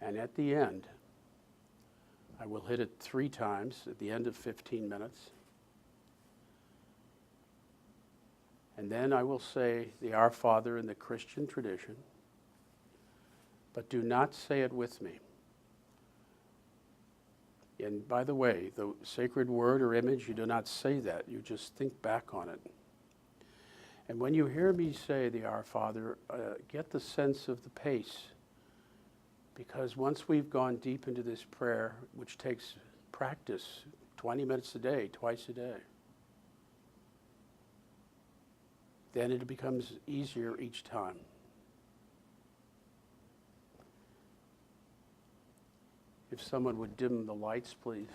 And at the end, I will hit it 3 times at the end of 15 minutes. And then I will say the Our Father in the Christian tradition, but do not say it with me. And by the way, the sacred word or image, you do not say that. You just think back on it. And when you hear me say the Our Father, get the sense of the pace. Because once we've gone deep into this prayer, which takes practice, 20 minutes a day, twice a day, then it becomes easier each time. If someone would dim the lights, please.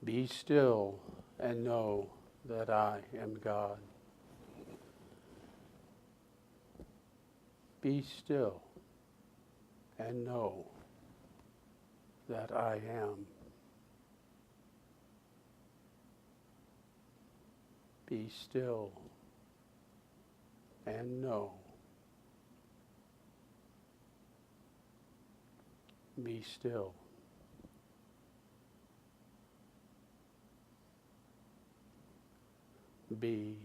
Be still and know that I am God. Be still and know that I am. Be still and know. Be still. Be.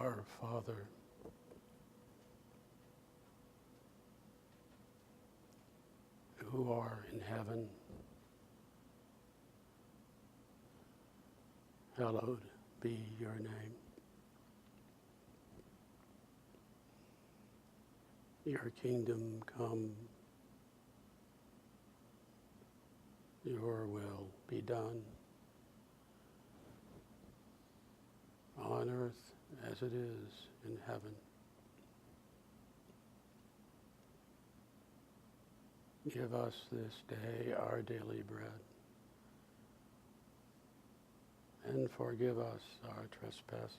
Our Father, who art in heaven, hallowed be your name. Your kingdom come, your will be done, on earth as it is in heaven. Give us this day our daily bread, and forgive us our trespasses,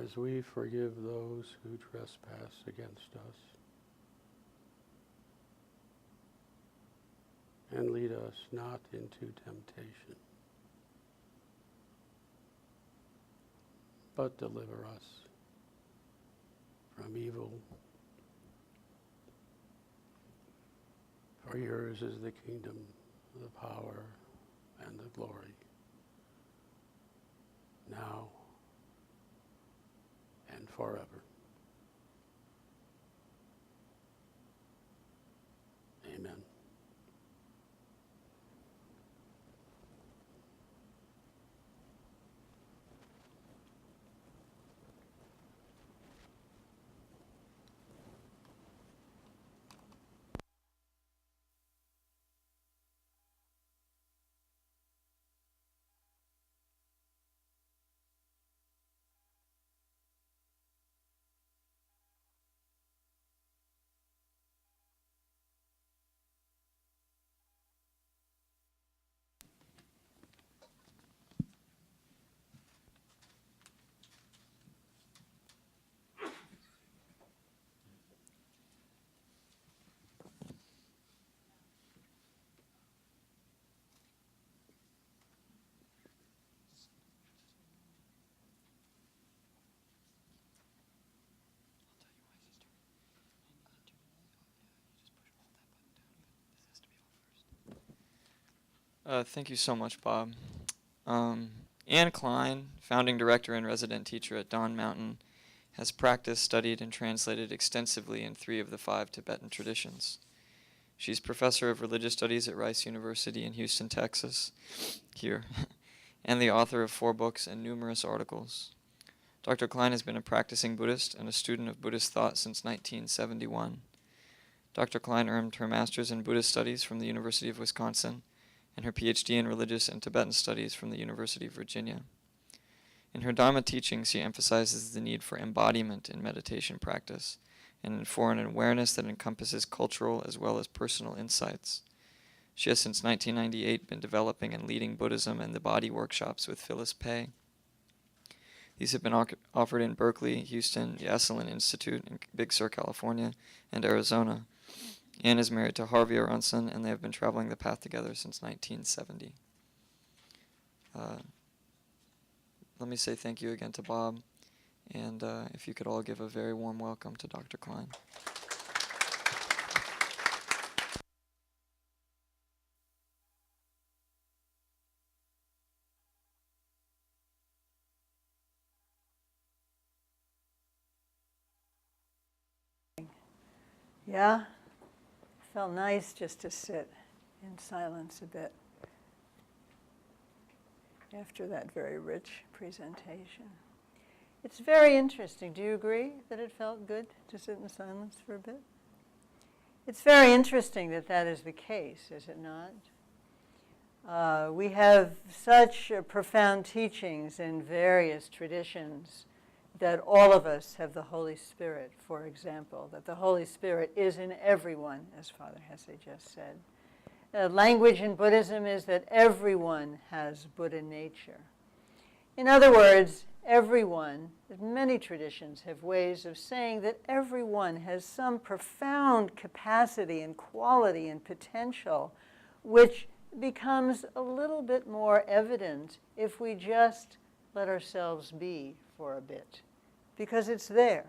as we forgive those who trespass against us. And lead us not into temptation, but deliver us from evil. For yours is the kingdom, the power, and the glory, now and forever. Amen. Thank you so much, Bob. Anne Klein, founding director and resident teacher at Dawn Mountain, has practiced, studied, and translated extensively in 3 of the 5 Tibetan traditions. She's professor of religious studies at Rice University in Houston, Texas, here, and the author of 4 books and numerous articles. Dr. Klein has been a practicing Buddhist and a student of Buddhist thought since 1971. Dr. Klein earned her master's in Buddhist studies from the University of Wisconsin and her PhD in religious and Tibetan studies from the University of Virginia. In her Dharma teachings, she emphasizes the need for embodiment in meditation practice and for an awareness that encompasses cultural as well as personal insights. She has since 1998 been developing and leading Buddhism and the Body workshops with Phyllis Pei. These have been offered in Berkeley, Houston, the Esalen Institute in Big Sur, California, and Arizona. Anne is married to Harvey Aronson, and they have been traveling the path together since 1970. Let me say thank you again to Bob, and if you could all give a very warm welcome to Dr. Klein. Yeah, felt nice just to sit in silence a bit after that very rich presentation. It's very interesting. Do you agree that it felt good to sit in silence for a bit? It's very interesting that that is the case, is it not? We have such profound teachings in various traditions that all of us have the Holy Spirit, for example, that the Holy Spirit is in everyone, as Father Hesse just said. Language in Buddhism is that everyone has Buddha nature. In other words, everyone, many traditions have ways of saying that everyone has some profound capacity and quality and potential, which becomes a little bit more evident if we just let ourselves be for a bit, because it's there.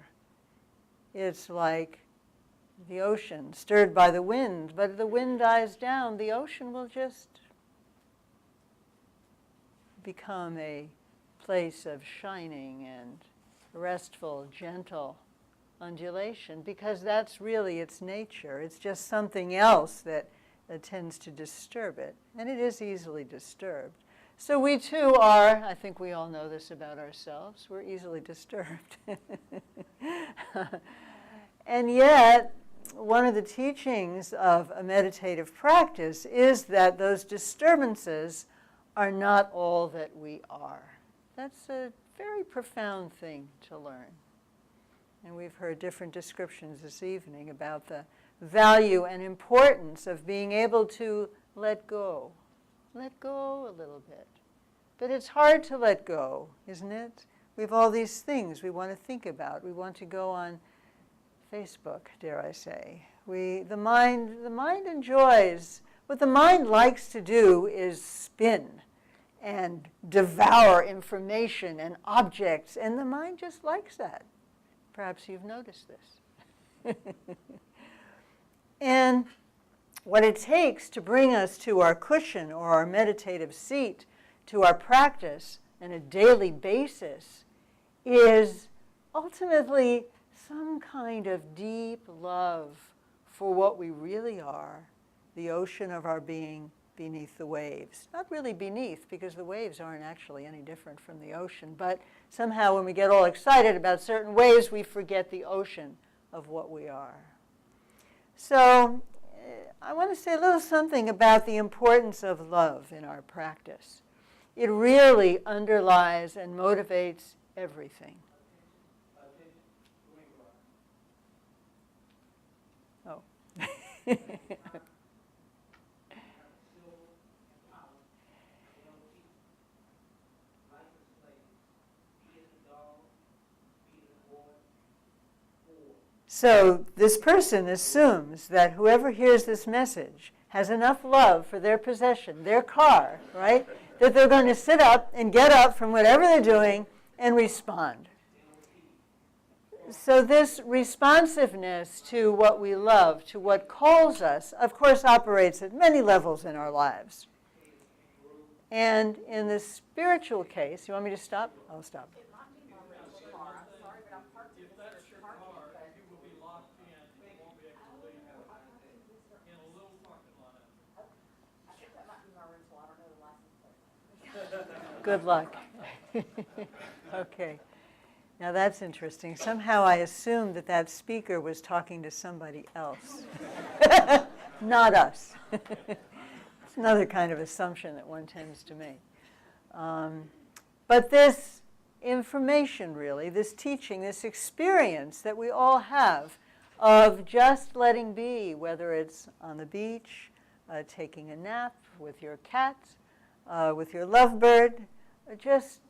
It's like the ocean stirred by the wind, but if the wind dies down, the ocean will just become a place of shining and restful, gentle undulation, because that's really its nature. It's just something else that tends to disturb it, and it is easily disturbed. So we too are, I think we all know this about ourselves, we're easily disturbed. And yet, one of the teachings of a meditative practice is that those disturbances are not all that we are. That's a very profound thing to learn. And we've heard different descriptions this evening about the value and importance of being able to let go. Let go a little bit. But it's hard to let go, isn't it? We have all these things we want to think about. We want to go on Facebook, dare I say. The mind enjoys, what the mind likes to do is spin and devour information and objects, and the mind just likes that. Perhaps you've noticed this. And what it takes to bring us to our cushion or our meditative seat, to our practice on a daily basis, is ultimately some kind of deep love for what we really are, the ocean of our being beneath the waves. Not really beneath, because the waves aren't actually any different from the ocean, but somehow when we get all excited about certain waves, we forget the ocean of what we are. So I want to say a little something about the importance of love in our practice. It really underlies and motivates everything. Oh. So this person assumes that whoever hears this message has enough love for their possession, their car, right, that they're going to sit up and get up from whatever they're doing and respond. So this responsiveness to what we love, to what calls us, of course, operates at many levels in our lives. And in the spiritual case, you want me to stop? I'll stop. Good luck. Okay. Now that's interesting. Somehow I assumed that that speaker was talking to somebody else, not us. It's another kind of assumption that one tends to make. But this information, really, this teaching, this experience that we all have of just letting be, whether it's on the beach, taking a nap with your cat, with your lovebird, just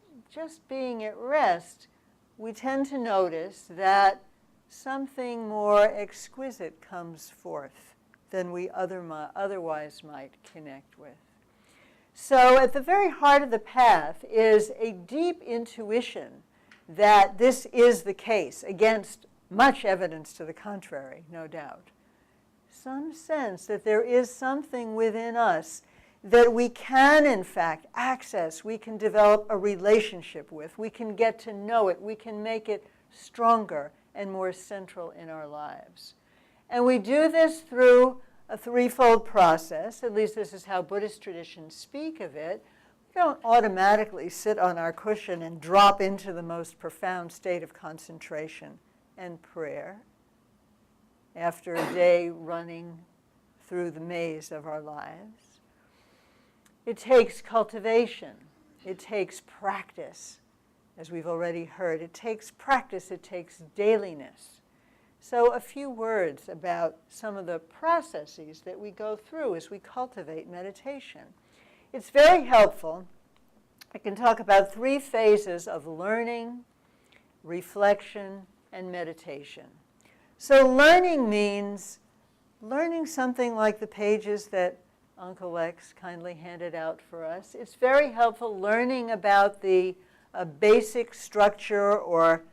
being at rest, we tend to notice that something more exquisite comes forth than we otherwise might connect with. So at the very heart of the path is a deep intuition that this is the case, against much evidence to the contrary, no doubt. Some sense that there is something within us that we can, in fact, access, we can develop a relationship with, we can get to know it, we can make it stronger and more central in our lives. And we do this through a threefold process, at least this is how Buddhist traditions speak of it. We don't automatically sit on our cushion and drop into the most profound state of concentration and prayer after a day running through the maze of our lives. It takes cultivation. It takes practice, as we've already heard. It takes practice. It takes dailiness. So a few words about some of the processes that we go through as we cultivate meditation. It's very helpful. I can talk about 3 phases of learning, reflection, and meditation. So learning means learning something like the pages that Uncle Lex kindly handed out for us. It's very helpful learning about the basic structure or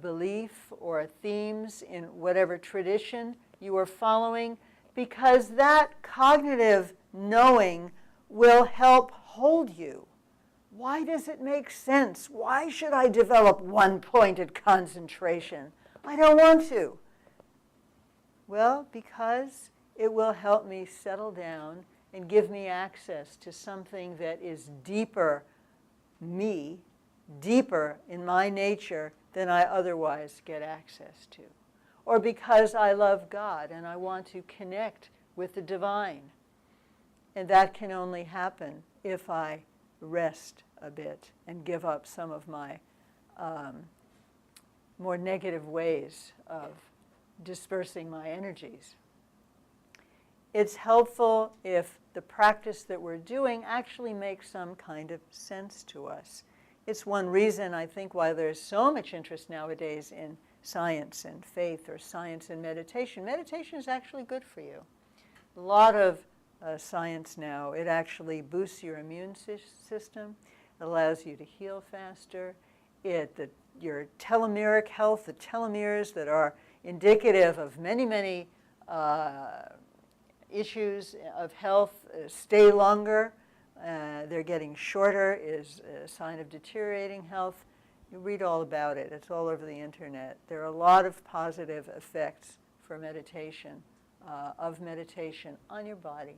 belief or themes in whatever tradition you are following, because that cognitive knowing will help hold you Why does it make sense? Why should I develop one-pointed concentration? I don't want to. Well, because it will help me settle down and give me access to something that is deeper me, deeper in my nature than I otherwise get access to. Or because I love God and I want to connect with the divine. And that can only happen if I rest a bit and give up some of my more negative ways of dispersing my energies. It's helpful if the practice that we're doing actually makes some kind of sense to us. It's one reason, I think, why there's so much interest nowadays in science and faith, or science and meditation. Meditation is actually good for you. A lot of science now, it actually boosts your immune system. It allows you to heal faster. Your telomeric health, the telomeres that are indicative of many, many issues of health, stay longer. They're getting shorter is a sign of deteriorating health. You read all about it. It's all over the internet. There are a lot of positive effects for meditation, of meditation on your body.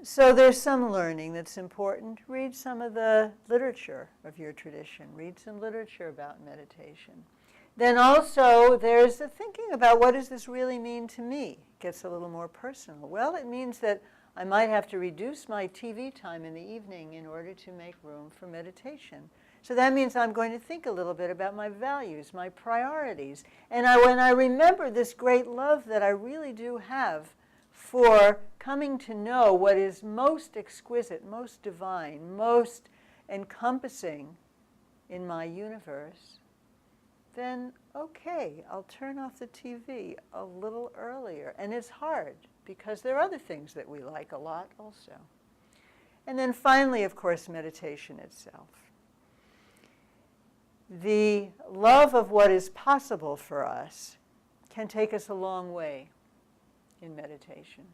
So there's some learning that's important. Read some of the literature of your tradition. Read some literature about meditation. Then also there's the thinking about, what does this really mean to me? It gets a little more personal. Well, it means that I might have to reduce my TV time in the evening in order to make room for meditation. So that means I'm going to think a little bit about my values, my priorities. And when I remember this great love that I really do have for coming to know what is most exquisite, most divine, most encompassing in my universe, then okay, I'll turn off the TV a little earlier. And it's hard, because there are other things that we like a lot also. And then finally, of course, meditation itself. The love of what is possible for us can take us a long way in meditation.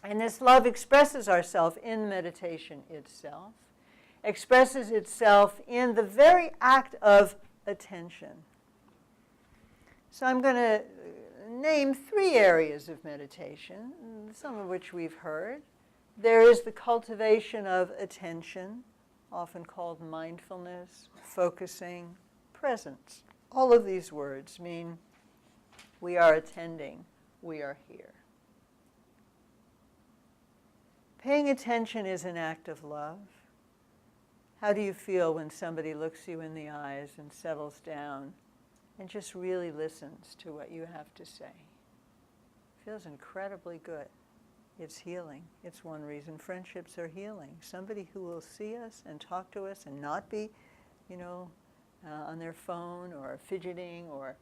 And this love expresses ourselves in meditation itself, expresses itself in the very act of attention. So I'm going to name 3 areas of meditation, some of which we've heard. There is the cultivation of attention, often called mindfulness, focusing, presence. All of these words mean we are attending, we are here. Paying attention is an act of love. How do you feel when somebody looks you in the eyes and settles down and just really listens to what you have to say? It feels incredibly good. It's healing. It's one reason friendships are healing. Somebody who will see us and talk to us and not be, on their phone or fidgeting, or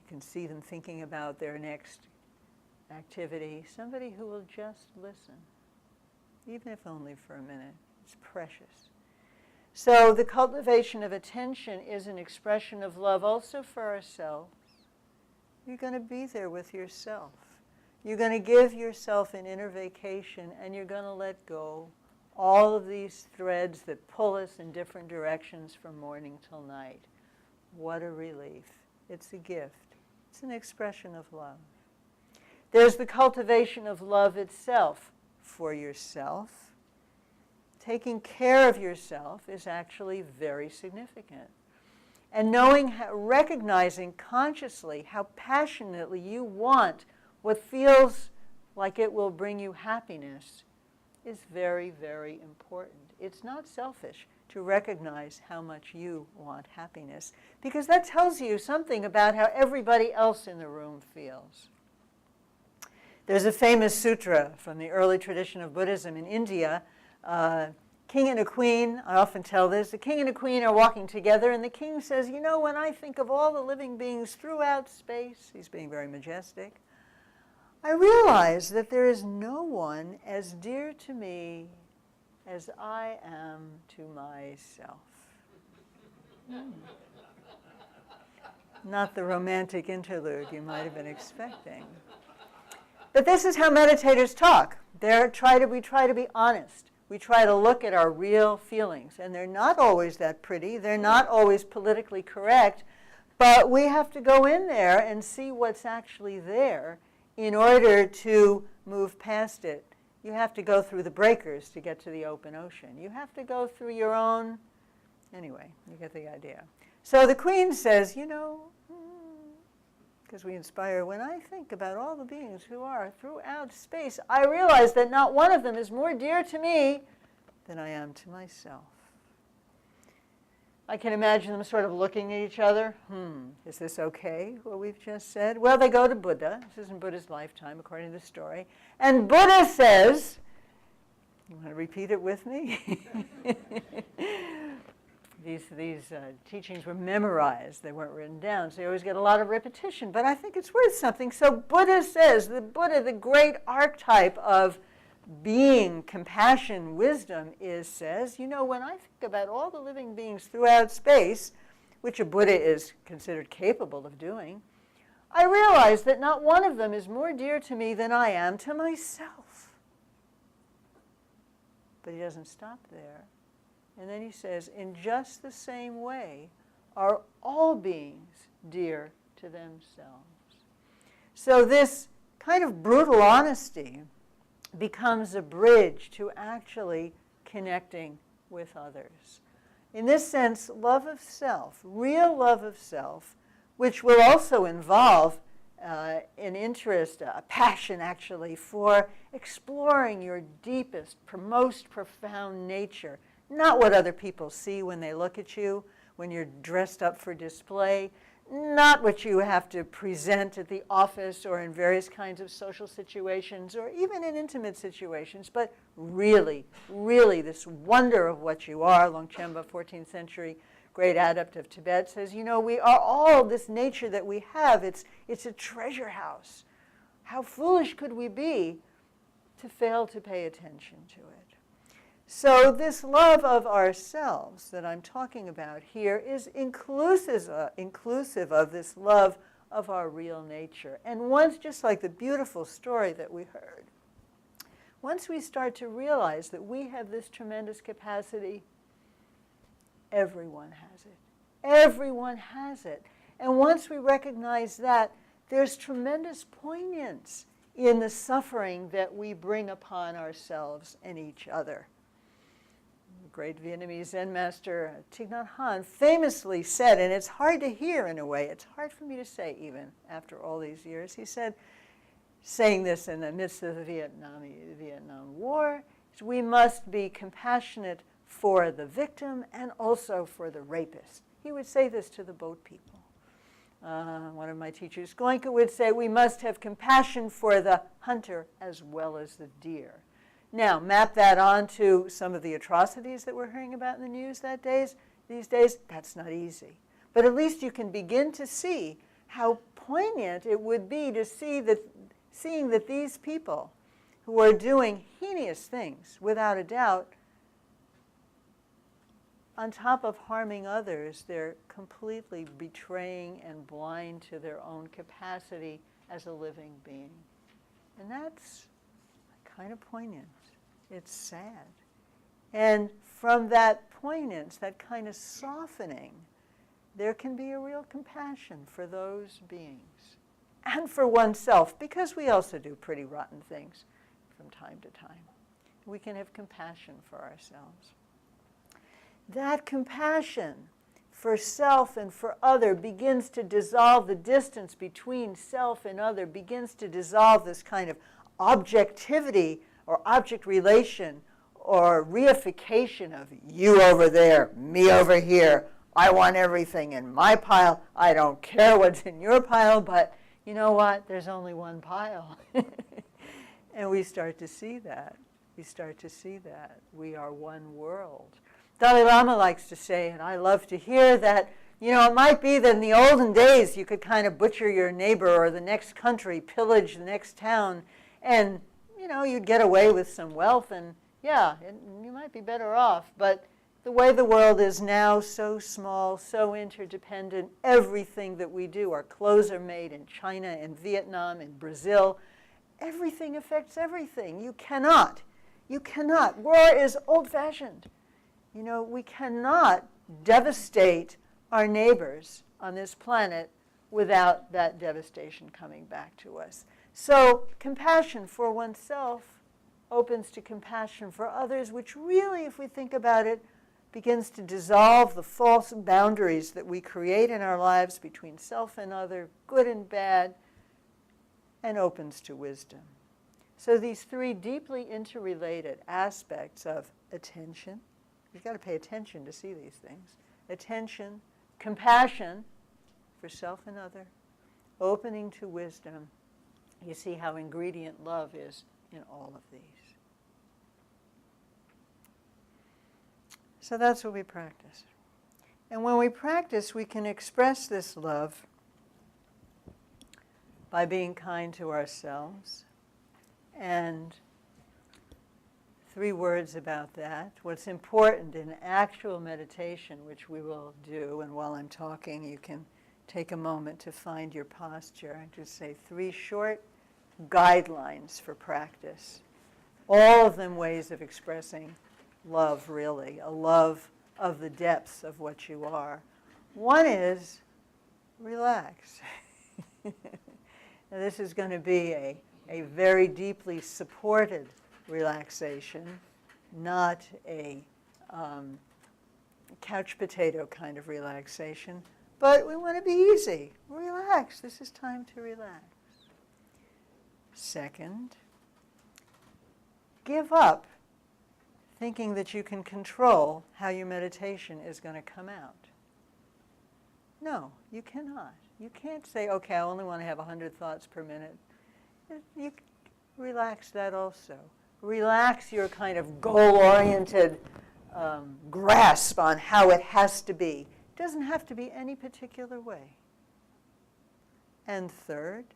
you can see them thinking about their next activity. Somebody who will just listen, even if only for a minute. It's precious. So the cultivation of attention is an expression of love also for ourselves. You're going to be there with yourself. You're going to give yourself an inner vacation, and you're going to let go all of these threads that pull us in different directions from morning till night. What a relief. It's a gift. It's an expression of love. There's the cultivation of love itself for yourself. Taking care of yourself is actually very significant. And recognizing consciously how passionately you want what feels like it will bring you happiness is very, very important. It's not selfish to recognize how much you want happiness, because that tells you something about how everybody else in the room feels. There's a famous sutra from the early tradition of Buddhism in India. King and a queen, I often tell this, the king and a queen are walking together, and the king says, when I think of all the living beings throughout space, he's being very majestic, I realize that there is no one as dear to me as I am to myself. Not the romantic interlude you might have been expecting. But this is how meditators talk. We try to be honest. we try to look at our real feelings. And they're not always that pretty. They're not always politically correct. But we have to go in there and see what's actually there in order to move past it. You have to go through the breakers to get to the open ocean. You have to go through your own. Anyway, you get the idea. So the Queen says, you know, because we inspire, when I think about all the beings who are throughout space, I realize that not one of them is more dear to me than I am to myself. I can imagine them sort of looking at each other. Is this okay, what we've just said? Well, they go to Buddha. This is in Buddha's lifetime, according to the story. And Buddha says, you want to repeat it with me? These teachings were memorized. They weren't written down, so you always get a lot of repetition. But I think it's worth something. So Buddha says, the Buddha, the great archetype of being, compassion, wisdom, says, you know, when I think about all the living beings throughout space, which a Buddha is considered capable of doing, I realize that not one of them is more dear to me than I am to myself. But he doesn't stop there. And then he says, in just the same way are all beings dear to themselves. So this kind of brutal honesty becomes a bridge to actually connecting with others. In this sense, love of self, real love of self, which will also involve an interest, a passion actually, for exploring your deepest, most profound nature. Not what other people see when they look at you, when you're dressed up for display, not what you have to present at the office or in various kinds of social situations or even in intimate situations, but really, really this wonder of what you are. Longchenpa, 14th century great adept of Tibet, says, you know, we are all this nature that we have. It's a treasure house. How foolish could we be to fail to pay attention to it? So this love of ourselves that I'm talking about here is inclusive of this love of our real nature. And once, just like the beautiful story that we heard, once we start to realize that we have this tremendous capacity, everyone has it. Everyone has it. And once we recognize that, there's tremendous poignance in the suffering that we bring upon ourselves and each other. Great Vietnamese Zen master Thich Nhat Hanh famously said, and it's hard to hear in a way, it's hard for me to say even after all these years, he said, saying this in the midst of the Vietnam War, we must be compassionate for the victim and also for the rapist. He would say this to the boat people. One of my teachers, Gloinka, would say, we must have compassion for the hunter as well as the deer. Now, map that onto some of the atrocities that we're hearing about in the news these days, that's not easy. But at least you can begin to see how poignant it would be to seeing that these people who are doing heinous things, without a doubt, on top of harming others, they're completely betraying and blind to their own capacity as a living being. And that's kind of poignant. It's sad. And from that poignance, that kind of softening, there can be a real compassion for those beings and for oneself, because we also do pretty rotten things from time to time. We can have compassion for ourselves. That compassion for self and for other begins to dissolve the distance between self and other, begins to dissolve this kind of objectivity or object relation or reification of you over there, me over here. I want everything in my pile. I don't care what's in your pile, but you know what? There's only one pile. And we start to see that. We start to see that. We are one world. Dalai Lama likes to say, and I love to hear that, you know, it might be that in the olden days you could kind of butcher your neighbor or the next country, pillage the next town, and you know, you'd get away with some wealth, and yeah, you might be better off. But the way the world is now, so small, so interdependent, everything that we do, our clothes are made in China, in Vietnam, in Brazil, everything affects everything. You cannot You cannot. War is old-fashioned. You know, we cannot devastate our neighbors on this planet without that devastation coming back to us. So compassion for oneself opens to compassion for others, which really, if we think about it, begins to dissolve the false boundaries that we create in our lives between self and other, good and bad, and opens to wisdom. So these three deeply interrelated aspects of attention, you've got to pay attention to see these things. Attention, compassion for self and other, opening to wisdom. You see how ingredient love is in all of these. So that's what we practice. And when we practice, we can express this love by being kind to ourselves. And 3 words about that. What's important in actual meditation, which we will do, and while I'm talking, you can take a moment to find your posture. I just say 3 short guidelines for practice. All of them ways of expressing love, really, a love of the depths of what you are. One is relax. Now, this is going to be a very deeply supported relaxation, not a couch potato kind of relaxation, but we want to be easy. Relax. This is time to relax. Second, give up thinking that you can control how your meditation is going to come out. No, you cannot. You can't say, okay, I only want to have 100 thoughts per minute. You relax that also. Relax your kind of goal-oriented grasp on how it has to be. It doesn't have to be any particular way. And third,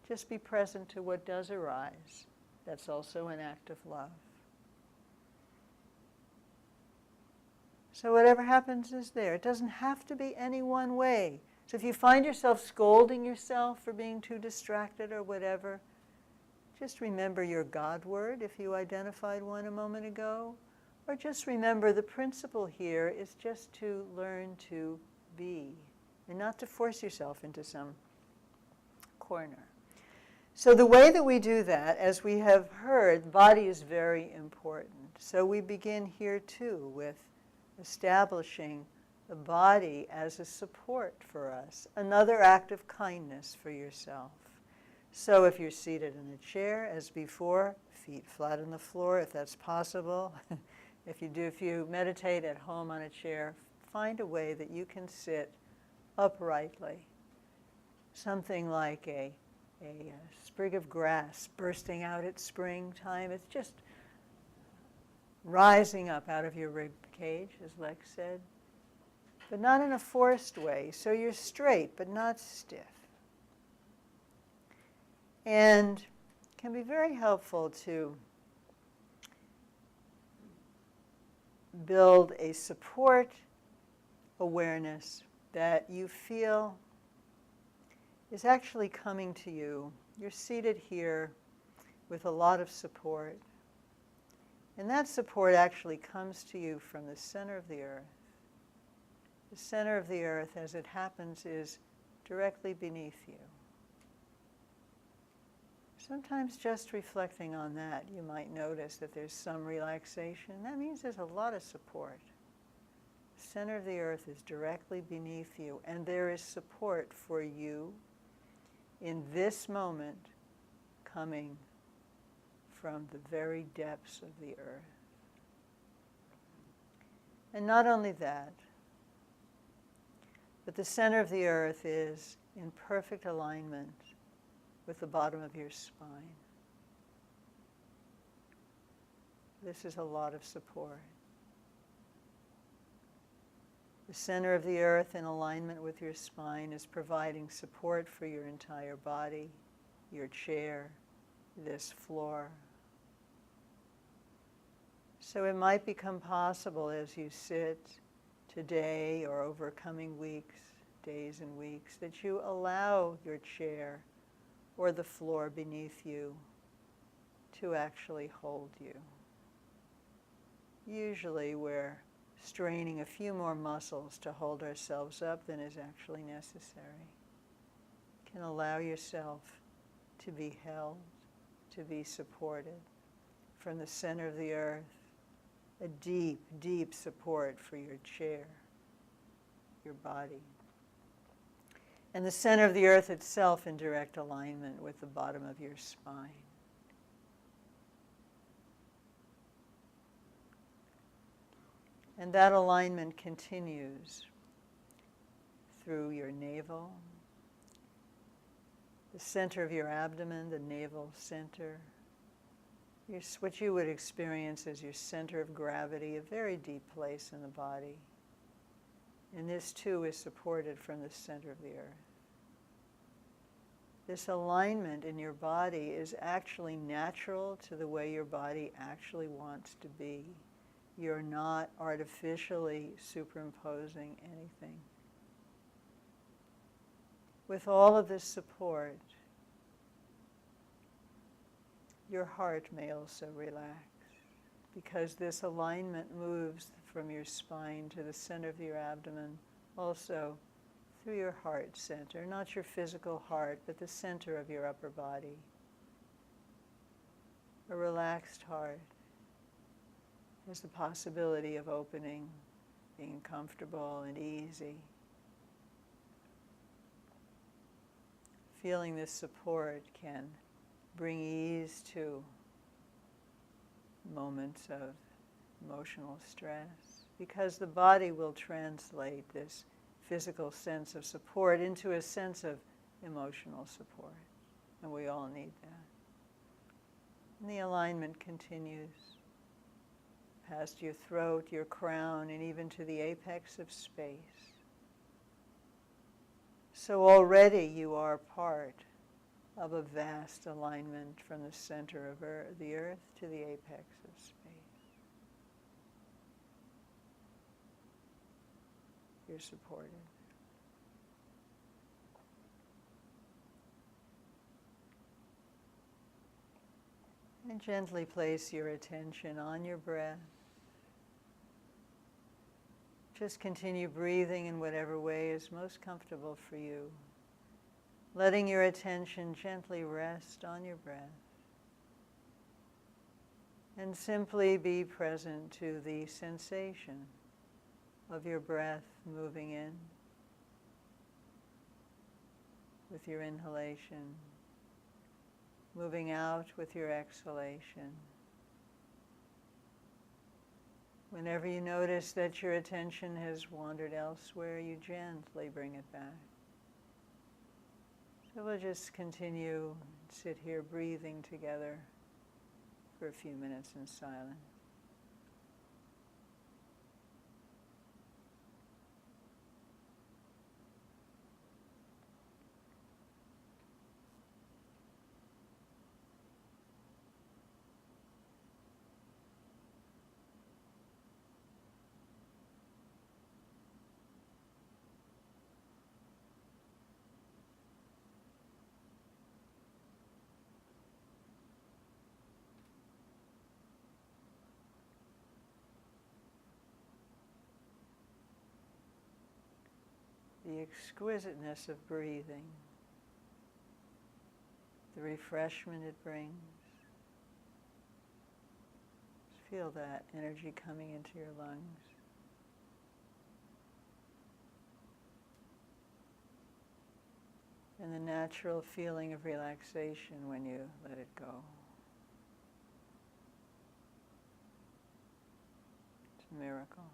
just be present to what does arise. That's also an act of love. So whatever happens is there. It doesn't have to be any one way. So if you find yourself scolding yourself for being too distracted or whatever, just remember your God word, if you identified one a moment ago, or just remember the principle here is just to learn to be and not to force yourself into some corner. So the way that we do that, as we have heard, body is very important. So we begin here too with establishing the body as a support for us, another act of kindness for yourself. So if you're seated in a chair, as before, feet flat on the floor if that's possible. If you meditate at home on a chair, find a way that you can sit uprightly. Something like a sprig of grass bursting out at springtime. It's just rising up out of your rib cage, as Lex said, but not in a forced way. So you're straight, but not stiff. And it can be very helpful to build a support awareness that you feel is actually coming to you. You're seated here with a lot of support. And that support actually comes to you from the center of the earth. The center of the earth, as it happens, is directly beneath you. Sometimes just reflecting on that, you might notice that there's some relaxation. That means there's a lot of support. The center of the earth is directly beneath you, and there is support for you in this moment coming from the very depths of the earth. And not only that, but the center of the earth is in perfect alignment with the bottom of your spine. This is a lot of support. The center of the earth in alignment with your spine is providing support for your entire body, your chair, this floor. So it might become possible as you sit today or over coming weeks, days and weeks, that you allow your chair or the floor beneath you to actually hold you. Usually we're straining a few more muscles to hold ourselves up than is actually necessary. You can allow yourself to be held, to be supported from the center of the earth, a deep, deep support for your chair, your body. And the center of the earth itself in direct alignment with the bottom of your spine. And that alignment continues through your navel, the center of your abdomen, the navel center, what you would experience as your center of gravity, a very deep place in the body. And this too is supported from the center of the earth. This alignment in your body is actually natural to the way your body actually wants to be. You're not artificially superimposing anything. With all of this support, your heart may also relax, because this alignment moves from your spine to the center of your abdomen, also through your heart center, not your physical heart, but the center of your upper body. A relaxed heart has the possibility of opening, being comfortable and easy. Feeling this support can bring ease to moments of emotional stress, because the body will translate this physical sense of support into a sense of emotional support, and we all need that. And the alignment continues past your throat, your crown, and even to the apex of space. So already you are part of a vast alignment from the center of the earth to the apex of space. You're supported. And gently place your attention on your breath. Just continue breathing in whatever way is most comfortable for you. Letting your attention gently rest on your breath. And simply be present to the sensation of your breath moving in with your inhalation, moving out with your exhalation. Whenever you notice that your attention has wandered elsewhere, you gently bring it back. So we'll just continue, sit here breathing together for a few minutes in silence. The exquisiteness of breathing, the refreshment it brings. Just feel that energy coming into your lungs. And the natural feeling of relaxation when you let it go. It's a miracle.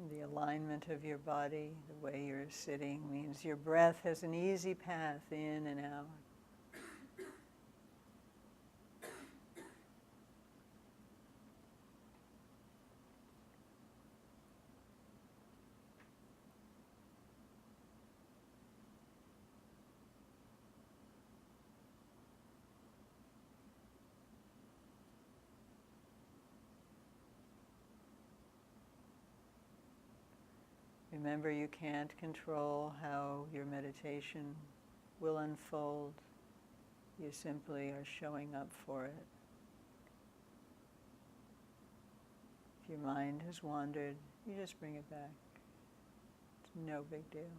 The alignment of your body, the way you're sitting, means your breath has an easy path in and out. Remember, you can't control how your meditation will unfold. You simply are showing up for it. If your mind has wandered, you just bring it back. It's no big deal.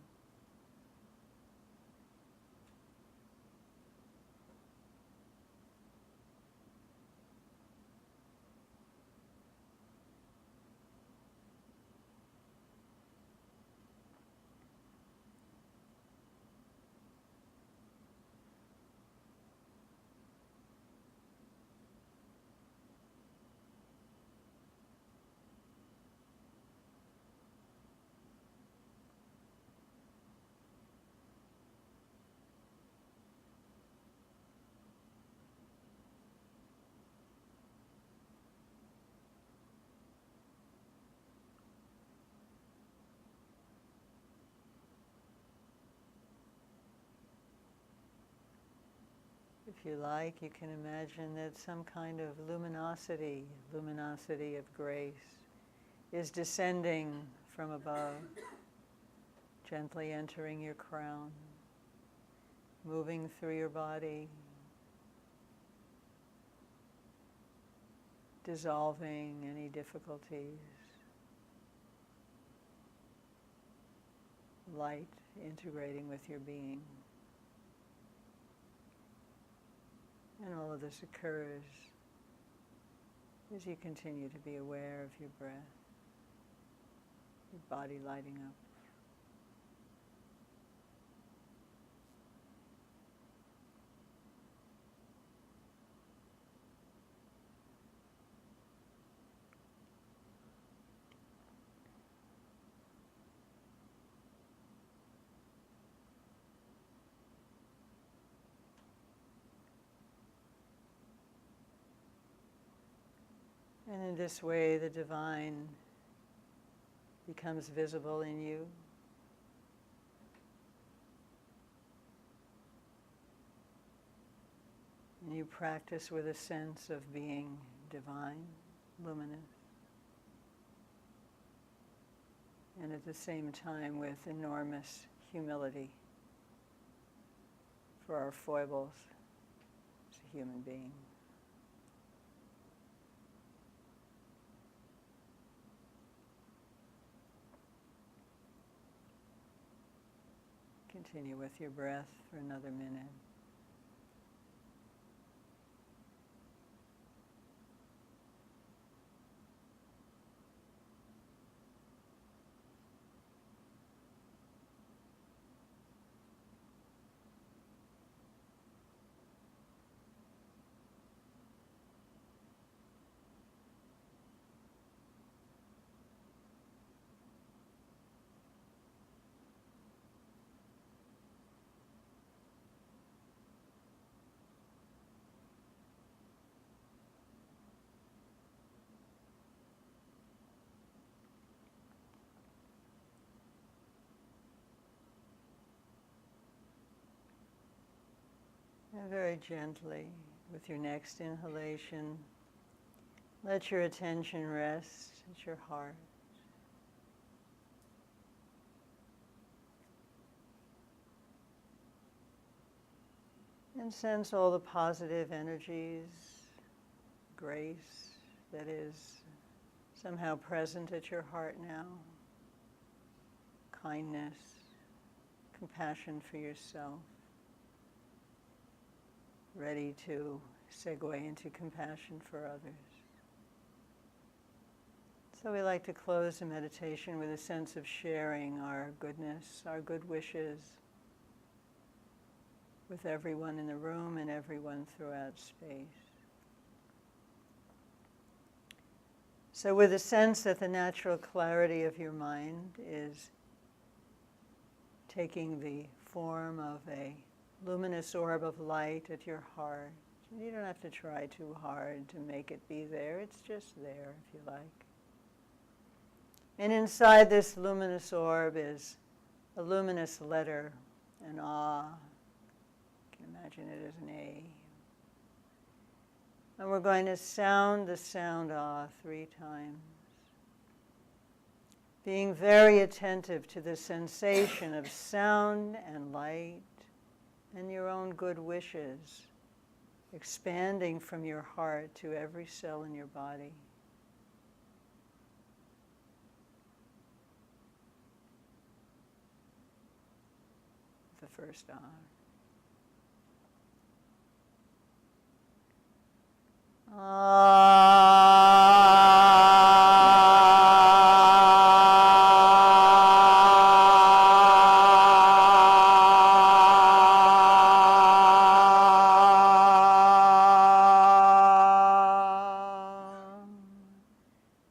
If you like, you can imagine that some kind of luminosity of grace, is descending from above, gently entering your crown, moving through your body, dissolving any difficulties, light integrating with your being. And all of this occurs as you continue to be aware of your breath, your body lighting up. And in this way, the divine becomes visible in you. And you practice with a sense of being divine, luminous, and at the same time with enormous humility for our foibles as a human being. Continue with your breath for another minute. And very gently, with your next inhalation, let your attention rest at your heart. And sense all the positive energies, grace that is somehow present at your heart now, kindness, compassion for yourself, ready to segue into compassion for others. So we like to close the meditation with a sense of sharing our goodness, our good wishes with everyone in the room and everyone throughout space. So with a sense that the natural clarity of your mind is taking the form of a luminous orb of light at your heart. You don't have to try too hard to make it be there. It's just there if you like. And inside this luminous orb is a luminous letter, an ah. You can imagine it as an A. And we're going to sound the sound ah 3 times. Being very attentive to the sensation of sound and light and your own good wishes expanding from your heart to every cell in your body. The first ah.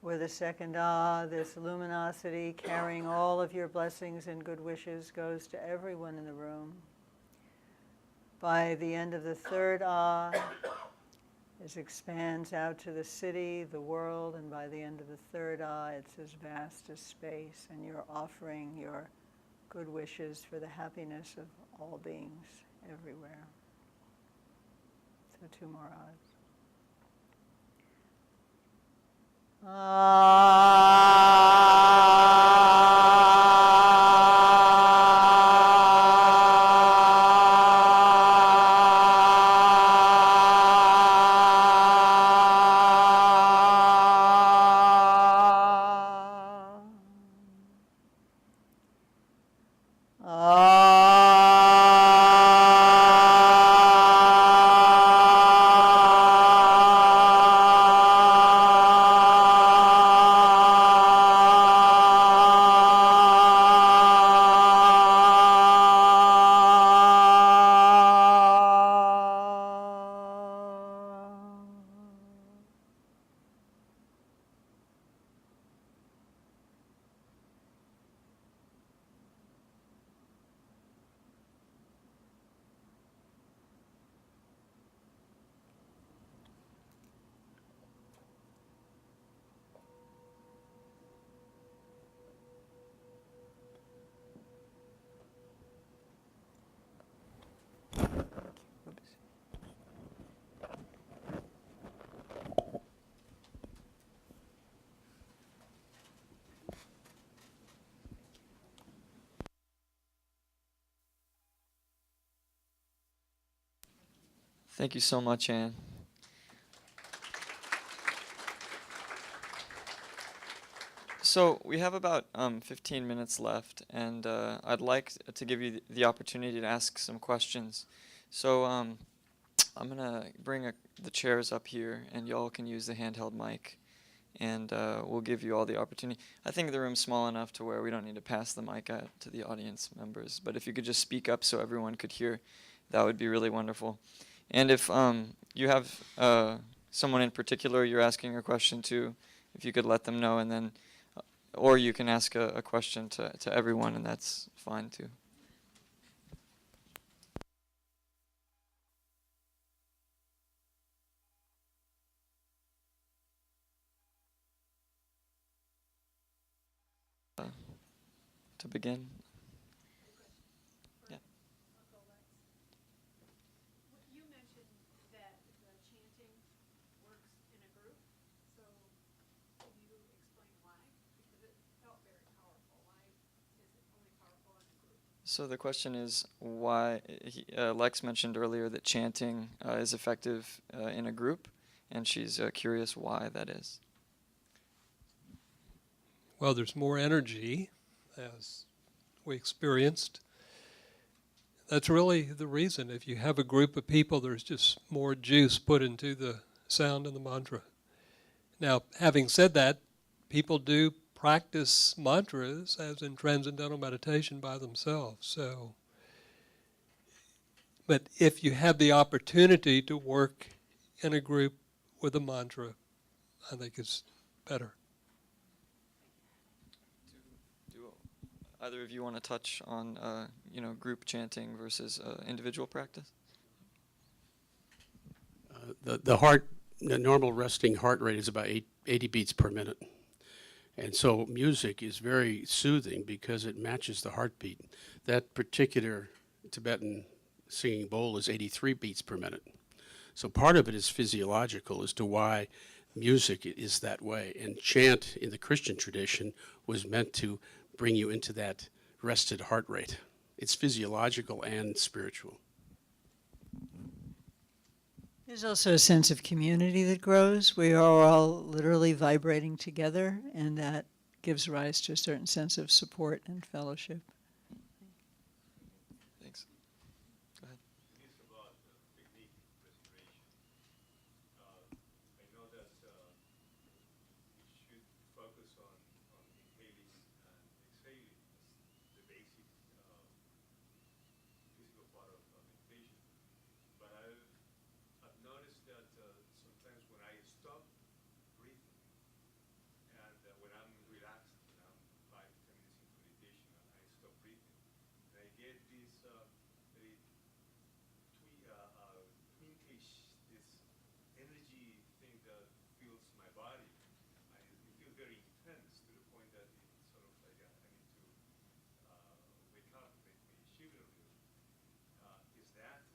With the second ah, this luminosity carrying all of your blessings and good wishes goes to everyone in the room. By the end of the third ah, it expands out to the city, the world, and by the end of the third ah, it's as vast as space, and you're offering your good wishes for the happiness of all beings everywhere. So 2 more ahs. Thank you so much, Anne. So we have about 15 minutes left, and I'd like to give you the opportunity to ask some questions. So I'm going to bring the chairs up here, and y'all can use the handheld mic, and we'll give you all the opportunity. I think the room's small enough to where we don't need to pass the mic out to the audience members, but if you could just speak up so everyone could hear, that would be really wonderful. And if you have someone in particular you're asking a question to, if you could let them know, and then, or you can ask a question to everyone, and that's fine too. To begin. Yeah. You mentioned that the chanting works in a group, so can you explain why? Because it felt very powerful. Why is it only powerful in a group? So the question is why Lex mentioned earlier that chanting is effective in a group, and she's curious why that is. Well, there's more energy, as we experienced. That's really the reason. If you have a group of people, there's just more juice put into the sound and the mantra. Now, having said that, people do practice mantras, as in transcendental meditation, by themselves. So, but if you have the opportunity to work in a group with a mantra, I think it's better. Either of you want to touch on, group chanting versus individual practice? The normal resting heart rate is about 80 beats per minute. And so music is very soothing because it matches the heartbeat. That particular Tibetan singing bowl is 83 beats per minute. So part of it is physiological as to why music is that way. And chant in the Christian tradition was meant to bring you into that rested heart rate. It's physiological and spiritual. There's also a sense of community that grows. We are all literally vibrating together, and that gives rise to a certain sense of support and fellowship. Thanks. Go ahead. It's about technique respiration. I know that we should focus on inhaling and exhaling as the basic physical part of meditation. But I've noticed that sometimes when I stop breathing and when I'm relaxed, when I'm 5-10 minutes into meditation and I stop breathing, and I get this very twinkish, this energy thing that fills my body. It feels very intense to the point that it's sort of like I need to wake up, make me shiver a little. Is that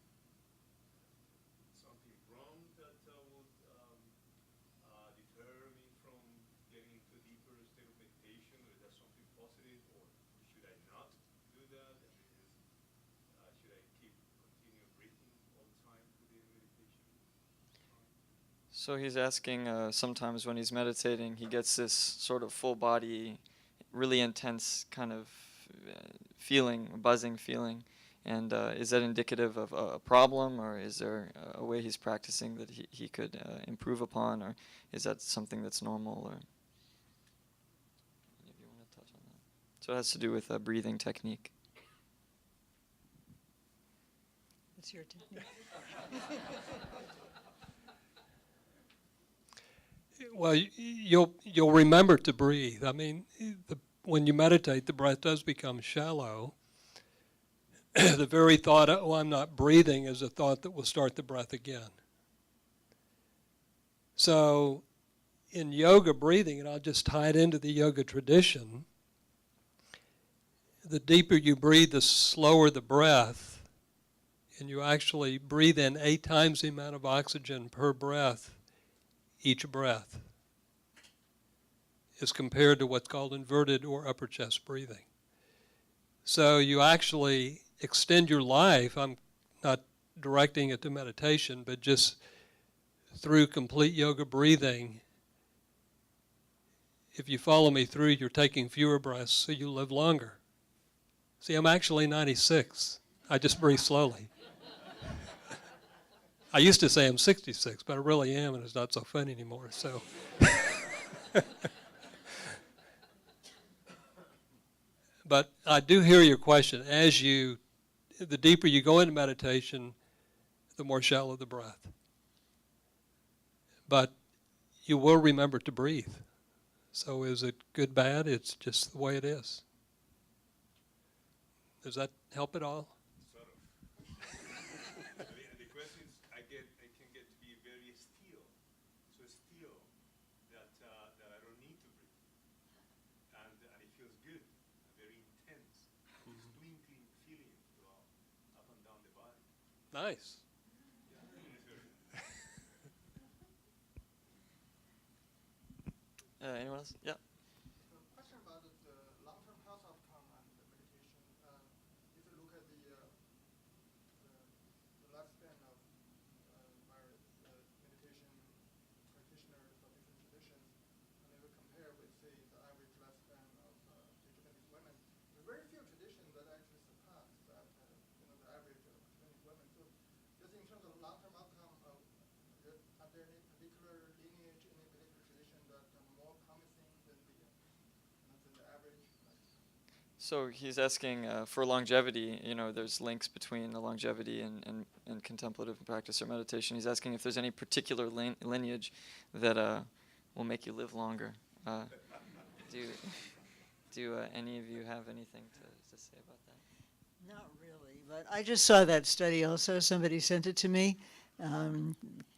something wrong that would deter me from getting into a deeper state of meditation, or is that something positive, or should I not do that? And should I continue breathing all the time within meditation? So he's asking, sometimes when he's meditating, he gets this sort of full body, really intense kind of feeling, buzzing feeling. And is that indicative of a problem, or is there a way he's practicing that he could improve upon, or is that something that's normal? Or any of you want to touch on that? So it has to do with breathing technique. It's your technique. Well, you'll remember to breathe. I mean, when you meditate, the breath does become shallow. The very thought, oh, I'm not breathing, is a thought that will start the breath again. So in yoga breathing, and I'll just tie it into the yoga tradition, the deeper you breathe, the slower the breath, and you actually breathe in 8 times the amount of oxygen per breath, each breath, as compared to what's called inverted or upper chest breathing. So you actually extend your life. I'm not directing it to meditation, but just through complete yoga breathing. If you follow me through, you're taking fewer breaths, so you live longer. See, I'm actually 96. I just breathe slowly. I used to say I'm 66, but I really am, and it's not so fun anymore. So. But I do hear your question. The deeper you go into meditation, the more shallow the breath. But you will remember to breathe. So is it good, bad? It's just the way it is. Does that help at all? Sort of. The question is, I can get to be very still, so still that I don't need to breathe, and it feels good, very intense, this twinkling feeling go up and down the body. Nice. Anyone else? Yeah. Question about the long-term health outcome and the meditation. If you look at the lifespan of various meditation practitioners of different traditions, and if you compare with, say, the average lifespan of the Japanese women, there are very few traditions that actually surpass that, the average of Japanese women. So, just in terms of long-term outcome, are there any particular lineage, any particular tradition that are more promising than the average? So he's asking for longevity. There's links between the longevity and contemplative practice or meditation. He's asking if there's any particular lineage that will make you live longer. Do Do any of you have anything to say about that? Not really, but I just saw that study also. Somebody sent it to me,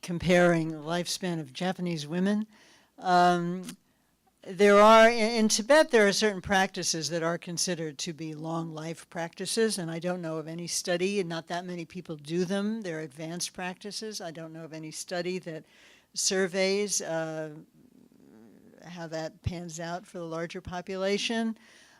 comparing the lifespan of Japanese women. There are, in Tibet, there are certain practices that are considered to be long life practices, and I don't know of any study, and not that many people do them. They're advanced practices. I don't know of any study that surveys how that pans out for the larger population.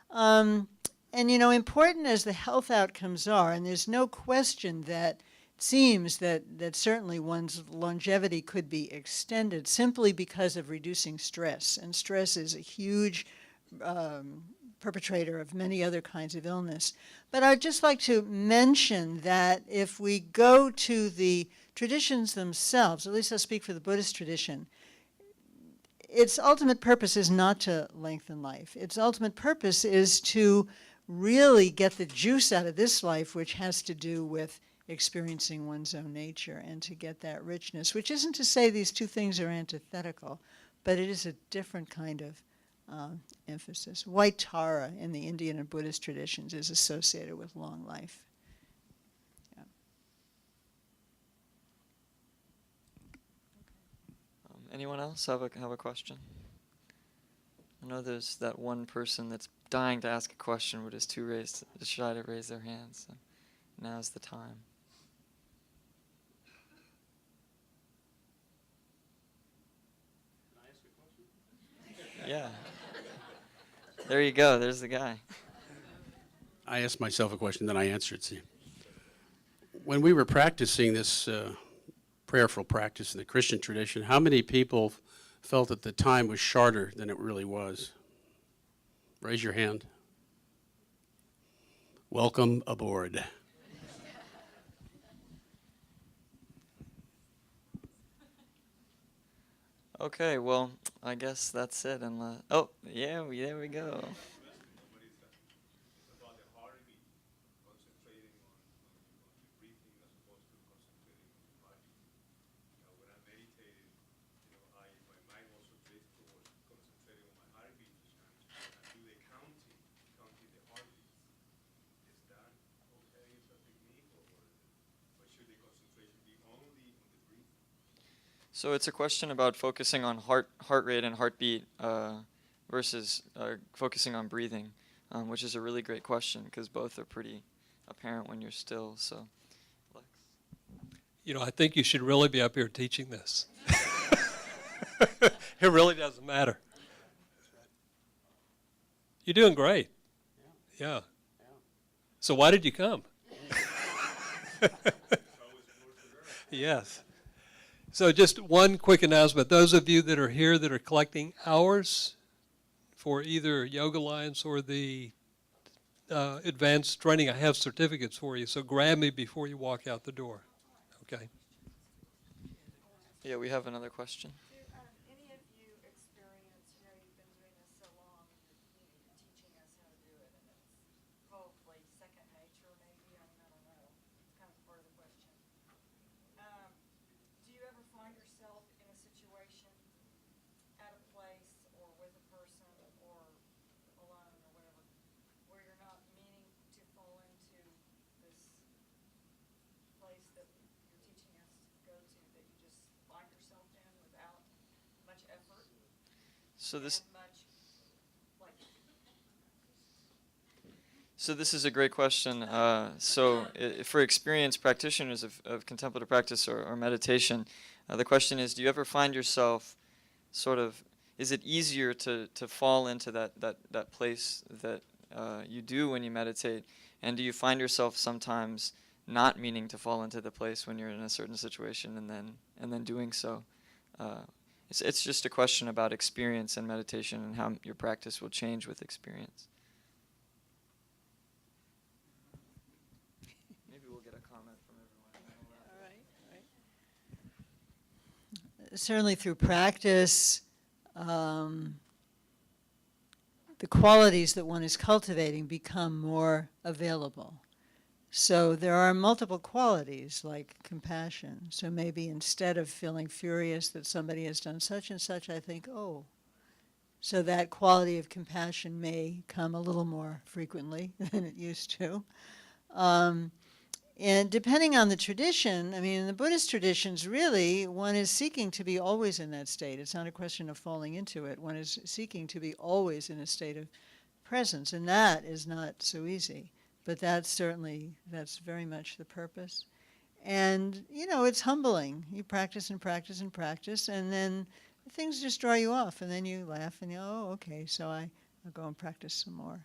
And, you know, important as the health outcomes are, and there's no question that it seems that certainly one's longevity could be extended simply because of reducing stress. And stress is a huge perpetrator of many other kinds of illness. But I'd just like to mention that if we go to the traditions themselves, at least I'll speak for the Buddhist tradition, its ultimate purpose is not to lengthen life. Its ultimate purpose is to really get the juice out of this life, which has to do with experiencing one's own nature and to get that richness, which isn't to say these two things are antithetical, but it is a different kind of emphasis. White Tara in the Indian and Buddhist traditions is associated with long life. Yeah. Anyone else have a question? I know there's that one person that's dying to ask a question but is too shy to raise their hands. So now's the time. Yeah. There you go. There's the guy. I asked myself a question, then I answered. See, when we were practicing this prayerful practice in the Christian tradition, how many people felt that the time was shorter than it really was? Raise your hand. Welcome aboard. Okay, well, I guess that's it. Oh, yeah, there we go. About the heartbeat, concentrating on the breathing as opposed to concentrating on the heartbeat. When I'm meditating, my mind also drifts towards concentrating on my heartbeat each time. So when I do the counting the heartbeats, is that okay? Is that technique, or should the concentration be only on the breathing? So it's a question about focusing on heart rate and heartbeat versus focusing on breathing, which is a really great question because both are pretty apparent when you're still. So, Lex. You know, I think you should really be up here teaching this. It really doesn't matter. You're doing great. Yeah. So why did you come? Yes. So just one quick announcement. Those of you that are here that are collecting hours for either Yoga Alliance or the advanced training, I have certificates for you. So grab me before you walk out the door. Okay. Yeah, we have another question. Do any of you experience, you've been doing this so long, and you're teaching us how to do it, and it's probably second nature, maybe, I don't know. It's kind of part of the question. Do you ever find yourself in a situation, at a place, or with a person, or alone, or whatever, where you're not meaning to fall into this place that you're teaching us to go to, that you just find yourself in without much effort So this. and much, like, So this is a great question. For experienced practitioners of contemplative practice or meditation, the question is, do you ever find yourself is it easier to fall into that place that you do when you meditate? And do you find yourself sometimes not meaning to fall into the place when you're in a certain situation and then doing so? It's just a question about experience and meditation and how your practice will change with experience. Certainly through practice, the qualities that one is cultivating become more available. So there are multiple qualities like compassion. So maybe instead of feeling furious that somebody has done such and such, I think, oh, So that quality of compassion may come a little more frequently than it used to. And depending on the tradition, I mean, in the Buddhist traditions, really, one is seeking to be always in that state. It's not a question of falling into it. One is seeking to be always in a state of presence, and that is not so easy. But that's very much the purpose. And, it's humbling. You practice and practice and practice, and then things just draw you off, and then you laugh, and oh, okay, so I'll go and practice some more.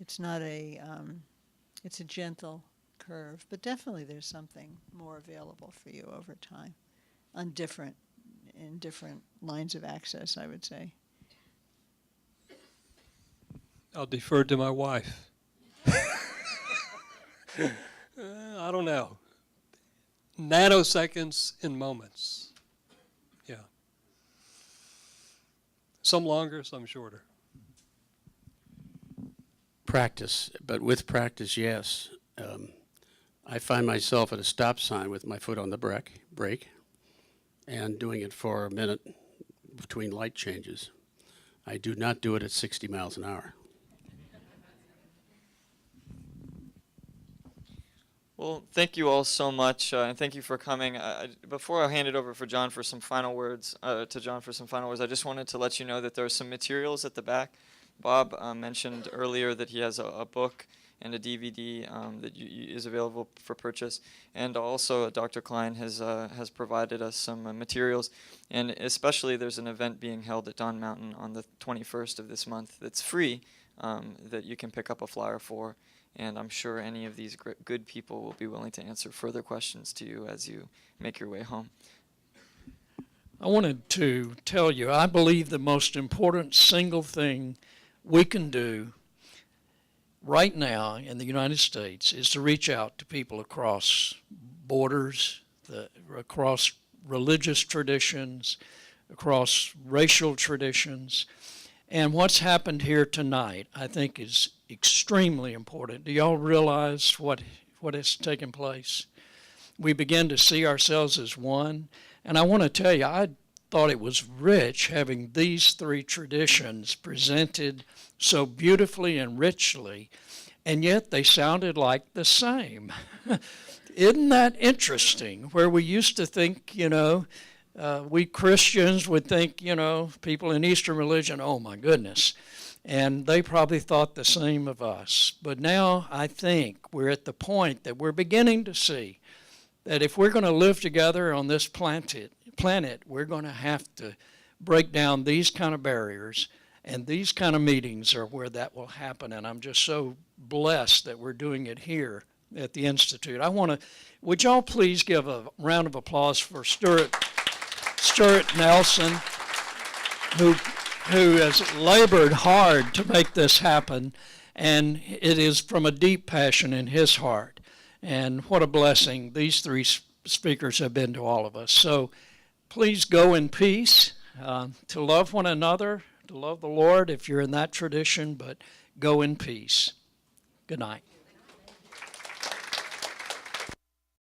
It's not it's a gentle curve, but definitely there's something more available for you over time in different lines of access, I would say. I'll defer to my wife. I don't know. Nanoseconds in moments. Yeah. Some longer, some shorter. Practice, but with practice, yes. I find myself at a stop sign with my foot on the brake and doing it for a minute between light changes. I do not do it at 60 miles an hour. Well, thank you all so much, and thank you for coming. Before I hand it over for John for some final words, I just wanted to let you know that there are some materials at the back. Bob mentioned earlier that he has a book and a DVD that is available for purchase, and also Dr. Klein has provided us some materials, and especially there's an event being held at Dawn Mountain on the 21st of this month that's free that you can pick up a flyer for. And I'm sure any of these good people will be willing to answer further questions to you as you make your way home. I wanted to tell you, I believe the most important single thing we can do right now in the United States is to reach out to people across borders, across religious traditions, across racial traditions. And what's happened here tonight, I think, is extremely important. Do y'all realize what has taken place? We begin to see ourselves as one. And I want to tell you, I thought it was rich having these three traditions presented so beautifully and richly, and yet they sounded like the same. Isn't that interesting? Where we used to think, we Christians would think, people in Eastern religion, oh my goodness. And they probably thought the same of us. But now I think we're at the point that we're beginning to see that if we're going to live together on this planet, we're going to have to break down these kind of barriers, and these kind of meetings are where that will happen. And I'm just so blessed that we're doing it here at the Institute. Would y'all please give a round of applause for Stuart Nelson, who has labored hard to make this happen, and it is from a deep passion in his heart. And what a blessing these three speakers have been to all of us. So please go in peace, to love one another, to love the Lord if you're in that tradition, but go in peace. Good night.